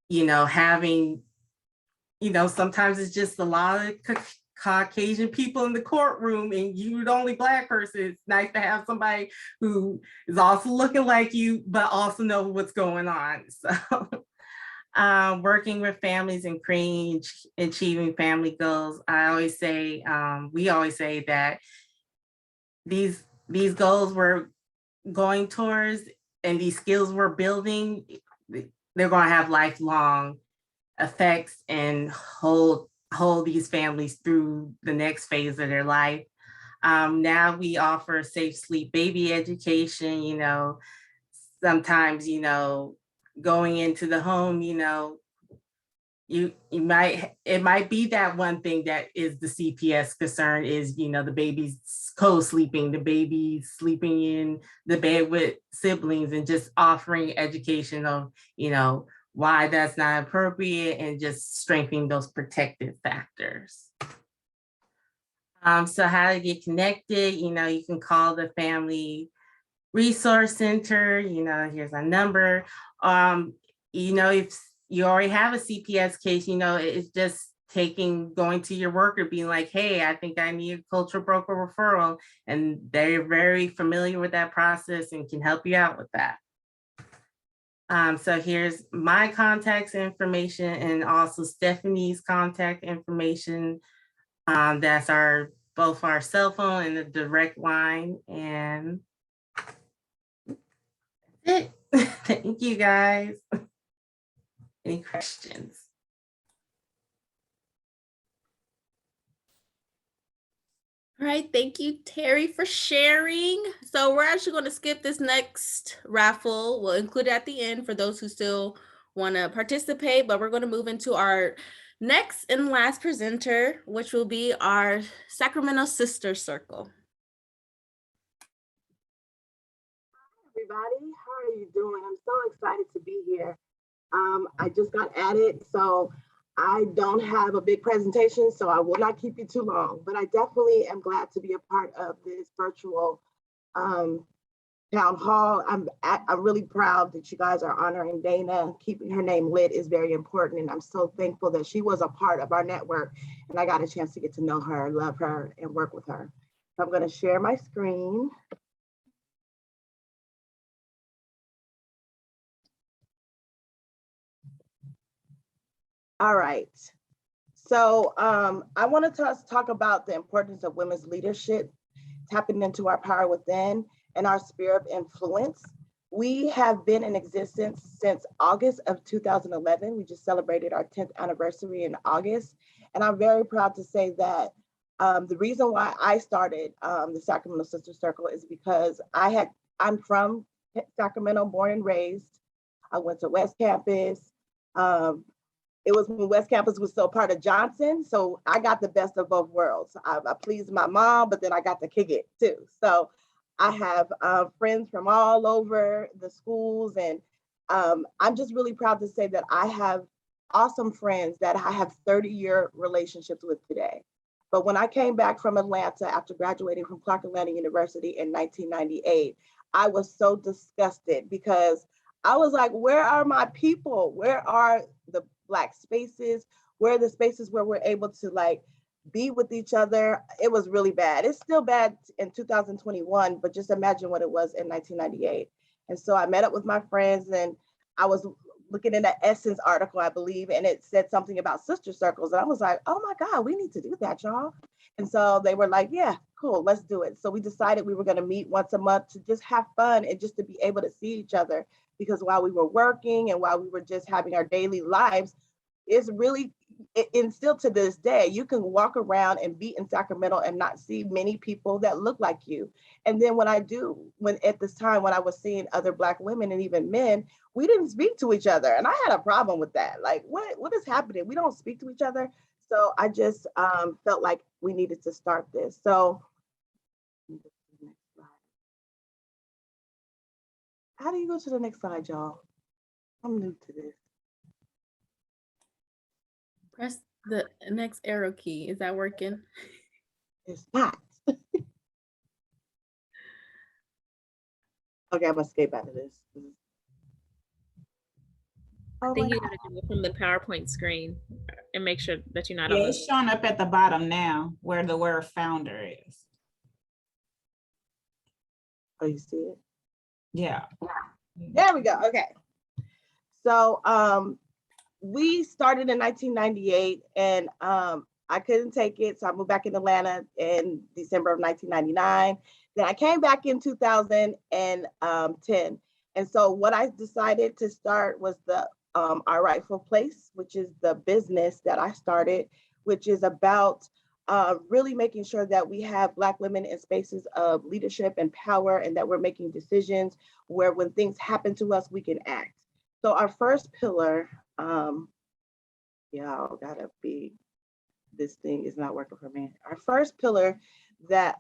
you know, having, you know, sometimes it's just a lot of Caucasian people in the courtroom and you're the only Black person. It's nice to have somebody who is also looking like you, but also know what's going on. So working with families and creating, achieving family goals. I always say, we always say that these goals we're going towards and these skills we're building, they're going to have lifelong effects and hold these families through the next phase of their life. Now we offer safe sleep baby education. You know, sometimes, you know, going into the home, you know, it might be that one thing that is the CPS concern is, you know, the baby's co-sleeping, the baby sleeping in the bed with siblings, and just offering education of, you know, why that's not appropriate and just strengthening those protective factors. So how to get connected, you know, you can call the Family Resource Center, you know, here's our number. You know, if you already have a CPS case, you know, it's just going to your worker being like, hey, I think I need a cultural broker referral. And they're very familiar with that process and can help you out with that. So here's my contact information and also Stephanie's contact information. That's both our cell phone and the direct line. And that's it. Thank you, guys. Any questions? All right, thank you, Terry, for sharing. So we're actually going to skip this next raffle. We'll include it at the end for those who still want to participate, but we're going to move into our next and last presenter, which will be our Sacramento Sister Circle. Hi, everybody. How are you doing? I'm so excited to be here. I just got added, so I don't have a big presentation, so I will not keep you too long, but I definitely am glad to be a part of this virtual town hall. I'm really proud that you guys are honoring Dana. Keeping her name lit is very important, and I'm so thankful that she was a part of our network, and I got a chance to get to know her, love her, and work with her. So I'm going to share my screen. All right. So I want to talk about the importance of women's leadership, tapping into our power within and our sphere of influence. We have been in existence since August of 2011. We just celebrated our 10th anniversary in August. And I'm very proud to say that the reason why I started the Sacramento Sister Circle is because I'm from Sacramento, born and raised. I went to West Campus. It was when West Campus was still part of Johnson. So I got the best of both worlds. I pleased my mom, but then I got to kick it too. So I have friends from all over the schools. And I'm just really proud to say that I have awesome friends that I have 30-year relationships with today. But when I came back from Atlanta after graduating from Clark Atlanta University in 1998, I was so disgusted because I was like, where are my people? Where are the Black spaces? Where are the spaces where we're able to like be with each other? It was really bad. It's still bad in 2021, but just imagine what it was in 1998. And so I met up with my friends, and I was looking in the Essence article, I believe, and it said something about sister circles. And I was like, oh my God, we need to do that, y'all. And so they were like, yeah, cool, let's do it. So we decided we were going to meet once a month to just have fun and just to be able to see each other. Because while we were working and while we were just having our daily lives, it's really, and still to this day, you can walk around and be in Sacramento and not see many people that look like you. And then when at this time, when I was seeing other Black women and even men, we didn't speak to each other. And I had a problem with that. Like, what is happening? We don't speak to each other. So I just felt like we needed to start this. So how do you go to the next slide, y'all? I'm new to this. Press the next arrow key. Is that working? It's not. Okay, I'm gonna escape out of this. I think you gotta do it from the PowerPoint screen and make sure that you're not Yeah, on it's showing up at the bottom now where the word founder is. Oh, you see it? Yeah. There we go. Okay. So we started in 1998, and I couldn't take it, so I moved back in Atlanta in December of 1999. Then I came back in 2010. And so what I decided to start was the Our Rightful Place, which is the business that I started, which is about really making sure that we have Black women in spaces of leadership and power, and that we're making decisions where when things happen to us, we can act. So our first pillar, y'all gotta be, this thing is not working for me. Our first pillar that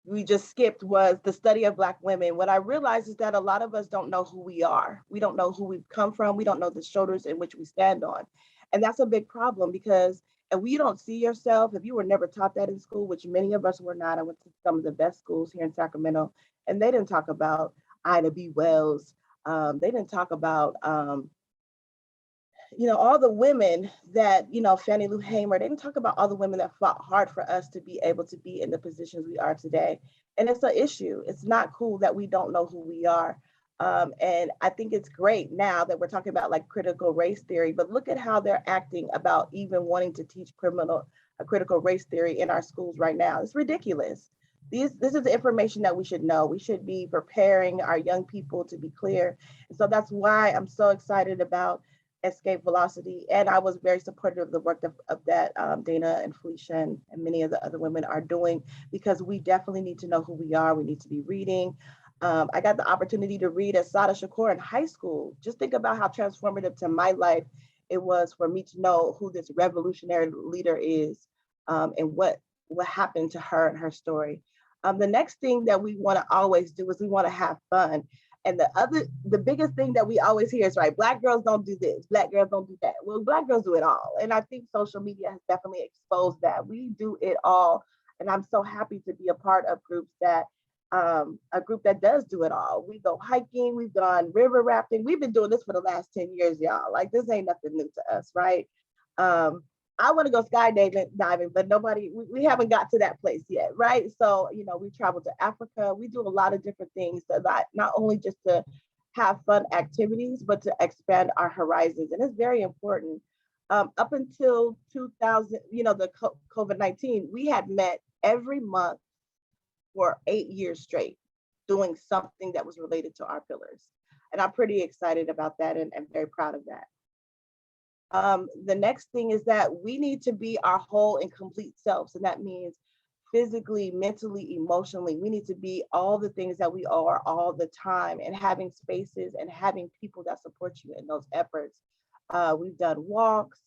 we just skipped was the study of Black women. What I realized is that a lot of us don't know who we are. We don't know who we've come from. We don't know the shoulders in which we stand on. And that's a big problem, because if you don't see yourself, if you were never taught that in school, which many of us were not, I went to some of the best schools here in Sacramento, and they didn't talk about Ida B. Wells. They didn't talk about, all the women that, Fannie Lou Hamer, they didn't talk about all the women that fought hard for us to be able to be in the positions we are today. And it's an issue. It's not cool that we don't know who we are. And I think it's great now that we're talking about like critical race theory, but look at how they're acting about even wanting to teach critical race theory in our schools right now. It's ridiculous. This is the information that we should know. We should be preparing our young people to be clear. And so that's why I'm so excited about Escape Velocity. And I was very supportive of the work of that Dana and Felicia and many of the other women are doing, because we definitely need to know who we are. We need to be reading. I got the opportunity to read Assata Shakur in high school. Just think about how transformative to my life it was for me to know who this revolutionary leader is, and what happened to her and her story. The next thing that we want to always do is we want to have fun. And the biggest thing that we always hear is, right, Black girls don't do this, Black girls don't do that. Well, Black girls do it all. And I think social media has definitely exposed that. We do it all. And I'm so happy to be a part of a group that does do it all. We go hiking, we've gone river rafting. We've been doing this for the last 10 years, y'all. Like, this ain't nothing new to us, right? I want to go skydiving, but we haven't got to that place yet, right? So, we travel to Africa. We do a lot of different things, so that not only just to have fun activities, but to expand our horizons. And it's very important. Up until 2000, the COVID-19, we had met every month for 8 years straight, doing something that was related to our pillars. And I'm pretty excited about that and very proud of that. The next thing is that we need to be our whole and complete selves. And that means physically, mentally, emotionally. We need to be all the things that we are all the time, and having spaces and having people that support you in those efforts. We've done walks.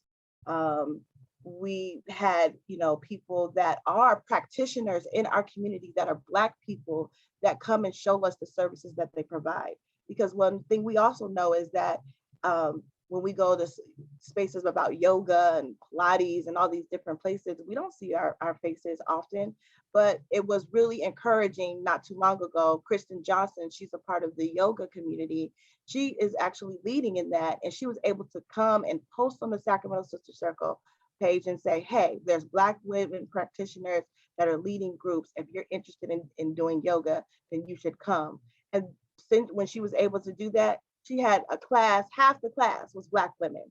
We had, people that are practitioners in our community that are Black people that come and show us the services that they provide. Because one thing we also know is that when we go to spaces about yoga and Pilates and all these different places, we don't see our faces often. But it was really encouraging not too long ago. Kristen Johnson, she's a part of the yoga community. She is actually leading in that. And she was able to come and post on the Sacramento Sister Circle page and say, hey, there's Black women practitioners that are leading groups. If you're interested in doing yoga, then you should come. And since when she was able to do that, she had a class, half the class was Black women.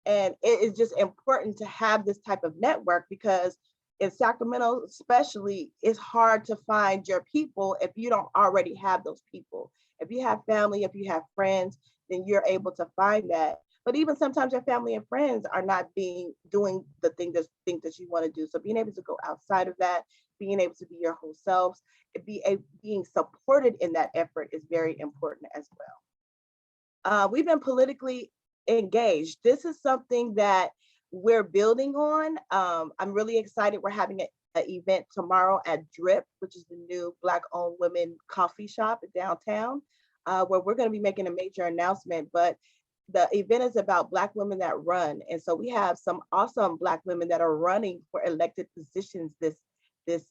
And it is just important to have this type of network, because in Sacramento, especially, it's hard to find your people if you don't already have those people. If you have family, if you have friends, then you're able to find that. But even sometimes your family and friends are not doing the things that you want to do. So being able to go outside of that, being able to be your whole selves, being supported in that effort is very important as well. We've been politically engaged. This is something that we're building on. I'm really excited. We're having an event tomorrow at Drip, which is the new Black-owned women coffee shop downtown, where we're going to be making a major announcement. But the event is about Black women that run. And so we have some awesome Black women that are running for elected positions this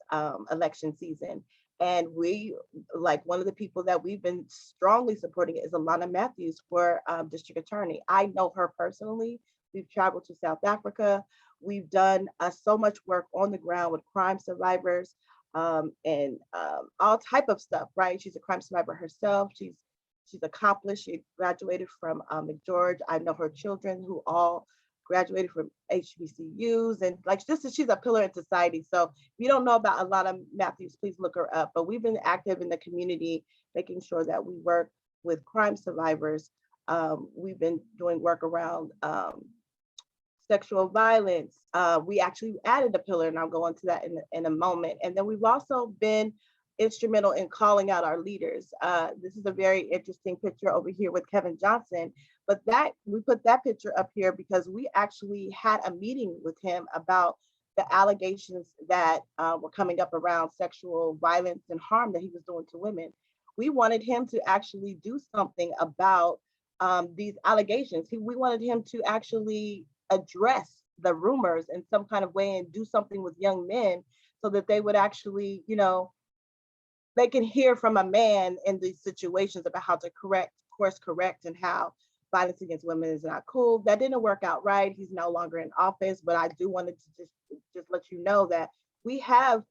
election season. And we, like, one of the people that we've been strongly supporting is Alana Matthews for district attorney. I know her personally. We've traveled to South Africa. We've done so much work on the ground with crime survivors and all type of stuff, right? She's a crime survivor herself. She's accomplished. She graduated from McGeorge. I know her children who all graduated from HBCUs, and like she's a pillar in society. So if you don't know about Alana Matthews, please look her up. But we've been active in the community, making sure that we work with crime survivors. We've been doing work around sexual violence. We actually added a pillar, and I'll go into that in a moment. And then we've also been instrumental in calling out our leaders. This is a very interesting picture over here with Kevin Johnson, but we put that picture up here because we actually had a meeting with him about the allegations that were coming up around sexual violence and harm that he was doing to women. We wanted him to actually do something about these allegations. We wanted him to actually address the rumors in some kind of way and do something with young men so that they would actually, they can hear from a man in these situations about how to course correct and how violence against women is not cool. That didn't work out right. He's no longer in office, but I do wanted to just let you know that we have,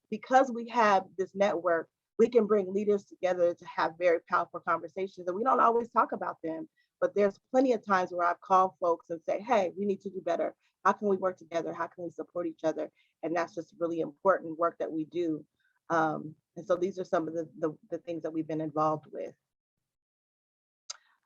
because we have this network, we can bring leaders together to have very powerful conversations, and we don't always talk about them, but there's plenty of times where I've called folks and say, hey, we need to do better. How can we work together? How can we support each other? And that's just really important work that we do. And so these are some of the things that we've been involved with.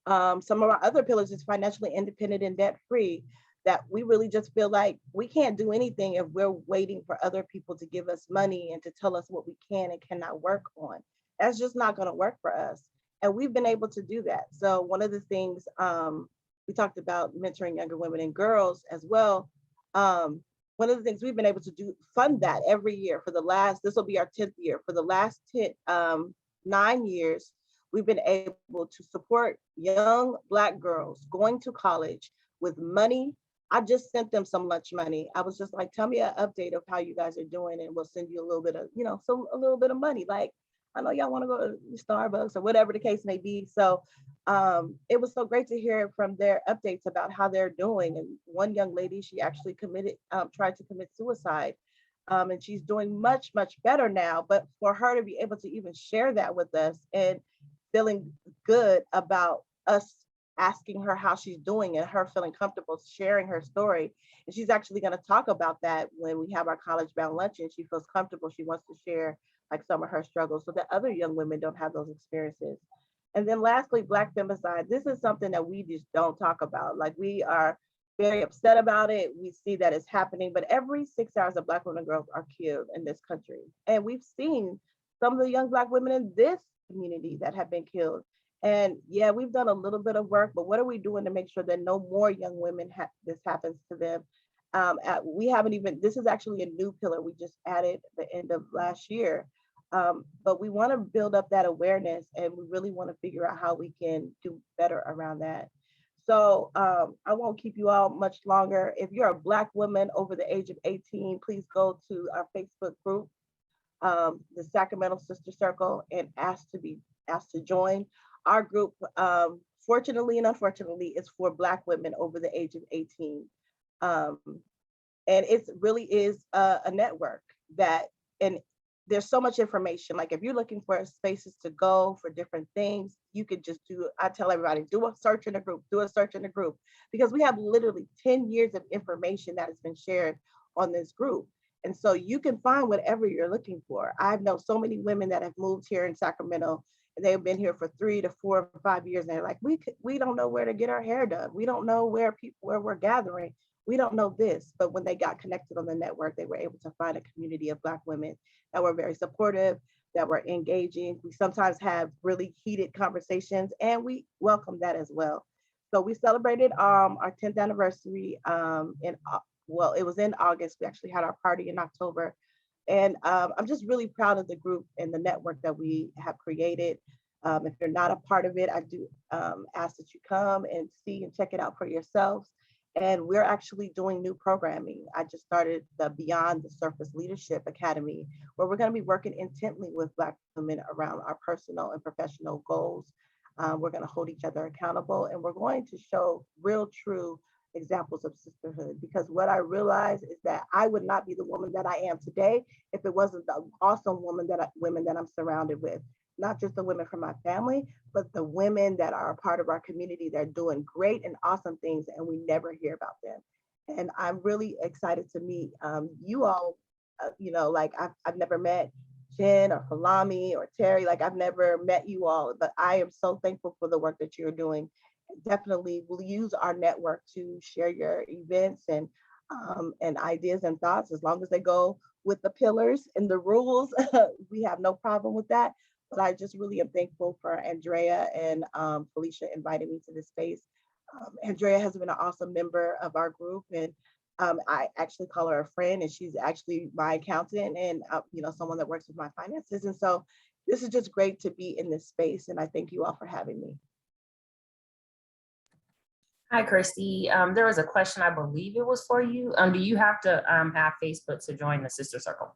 Some of our other pillars is financially independent and debt-free, that we really just feel like we can't do anything if we're waiting for other people to give us money and to tell us what we can and cannot work on. That's just not going to work for us. And we've been able to do that. So one of the things, we talked about mentoring younger women and girls as well. One of the things we've been able to do, fund that every year for the last, this will be our 10th year. For the last 9 years, we've been able to support young Black girls going to college with money. I just sent them some lunch money. I was just like, tell me an update of how you guys are doing, and we'll send you a little bit of, a little bit of money. Like, I know y'all want to go to Starbucks or whatever the case may be. So it was so great to hear from their updates about how they're doing. And one young lady, she actually tried to commit suicide. And she's doing much, much better now. But for her to be able to even share that with us and feeling good about us asking her how she's doing and her feeling comfortable sharing her story. And she's actually going to talk about that when we have our college bound luncheon. She feels comfortable. She wants to share like some of her struggles so that other young women don't have those experiences. And then lastly, Black femicide. This is something that we just don't talk about. Like, we are very upset about it. We see that it's happening, but every 6 hours of Black women and girls are killed in this country. And we've seen some of the young Black women in this community that have been killed. And yeah, we've done a little bit of work, but what are we doing to make sure that no more young women this happens to them? We haven't even, this is actually a new pillar we just added at the end of last year. But we want to build up that awareness, and we really want to figure out how we can do better around that. So I won't keep you all much longer. If you're a Black woman over the age of 18, please go to our Facebook group, the Sacramento Sister Circle, and ask to join. Our group, fortunately and unfortunately, is for Black women over the age of 18. And it really is a network and there's so much information. Like if you're looking for spaces to go for different things, you could just I tell everybody, do a search in a group, because we have literally 10 years of information that has been shared on this group. And so you can find whatever you're looking for. I've known so many women that have moved here in Sacramento, and they've been here for 3 to 4 or 5 years. And they're like, we don't know where to get our hair done. We don't know where we're gathering. We don't know this. But when they got connected on the network, they were able to find a community of Black women that were very supportive, that were engaging. We sometimes have really heated conversations, and we welcome that as well. So we celebrated our 10th anniversary it was in August. We actually had our party in October. And I'm just really proud of the group and the network that we have created. If you're not a part of it, I do ask that you come and see and check it out for yourselves. And we're actually doing new programming. I just started the Beyond the Surface Leadership Academy, where we're going to be working intently with Black women around our personal and professional goals. We're going to hold each other accountable, and we're going to show real, true examples of sisterhood. Because what I realize is that I would not be the woman that I am today if it wasn't the awesome women that I'm surrounded with. Not just the women from my family, but the women that are a part of our community that are doing great and awesome things, and we never hear about them. And I'm really excited to meet you all. Like I've never met Jen or Falami or Terry. Like I've never met you all, but I am so thankful for the work that you're doing. Definitely will use our network to share your events and ideas and thoughts, as long as they go with the pillars and the rules. We have no problem with that. But I just really am thankful for Andrea and Felicia inviting me to this space. Andrea has been an awesome member of our group, and I actually call her a friend, and she's actually my accountant and someone that works with my finances. And so this is just great to be in this space, and I thank you all for having me. Hi, Christy. There was a question, I believe it was for you. Do you have to have Facebook to join the Sister Circle?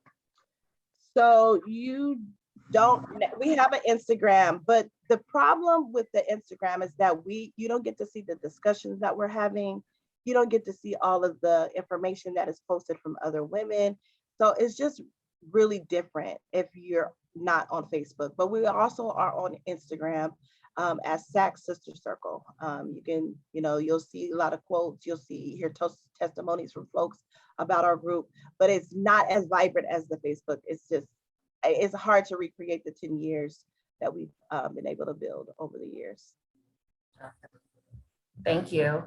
So we have an Instagram, but the problem with the Instagram is that you don't get to see the discussions that we're having. You don't get to see all of the information that is posted from other women. So it's just really different if you're not on Facebook, but we also are on Instagram as SAC Sister Circle. You'll see a lot of quotes, hear testimonies from folks about our group, but it's not as vibrant as the Facebook. It's hard to recreate the 10 years that we've been able to build over the years. Thank you.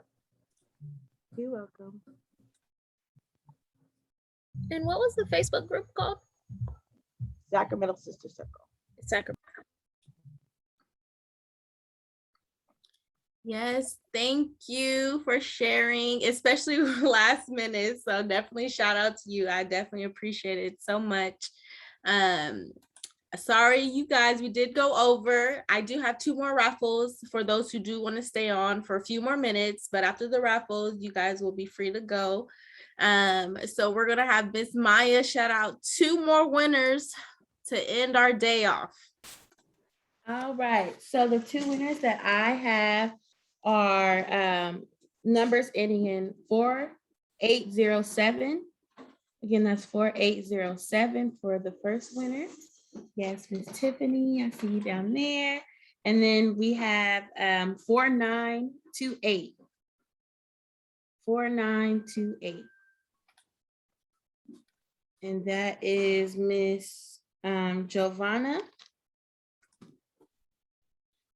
You're welcome. And what was the Facebook group called? Sacramento Sister Circle. Sacramento. Yes, thank you for sharing, especially last minute. So definitely shout out to you. I definitely appreciate it so much. Sorry, you guys, we did go over. I do have 2 more raffles for those who do want to stay on for a few more minutes, but after the raffles, you guys will be free to go. So we're gonna have Miss Maya shout out 2 more winners to end our day off. All right, so the 2 winners that I have are numbers ending in 4807. Again, that's 4807 for the first winner. Yes, Miss Tiffany, I see you down there. And then we have 4928. 4928. And that is Miss Giovanna.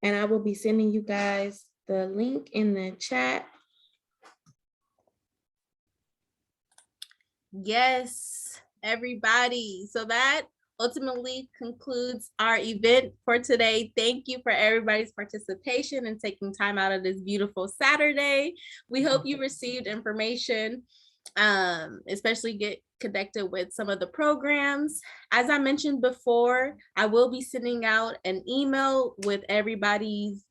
And I will be sending you guys the link in the chat. Yes, everybody. So that ultimately concludes our event for today. Thank you for everybody's participation and taking time out of this beautiful Saturday. We hope you received information, especially get connected with some of the programs. As I mentioned before, I will be sending out an email with everybody's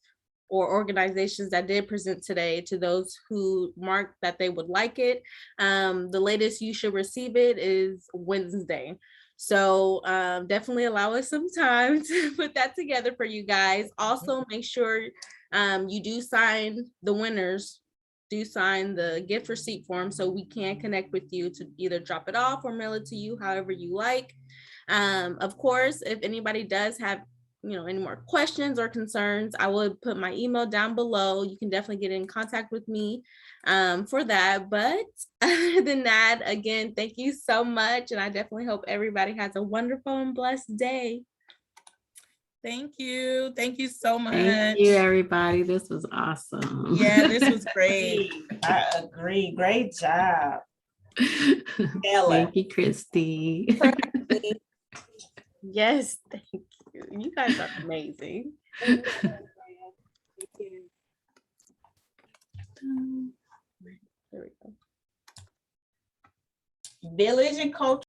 or organizations that did present today, to those who marked that they would like it. The latest you should receive it is Wednesday. So definitely allow us some time to put that together for you guys. Also, make sure you do sign the winners, do sign the gift receipt form so we can connect with you to either drop it off or mail it to you, however you like. Of course, if anybody does have any more questions or concerns, I will put my email down below. You can definitely get in contact with me for that. But other than that, again, thank you so much. And I definitely hope everybody has a wonderful and blessed day. Thank you. Thank you so much. Thank you, everybody. This was awesome. Yeah, this was great. I agree. Great job. Ella. Thank you, Christy. Yes, thank you. You guys are amazing. Village and culture.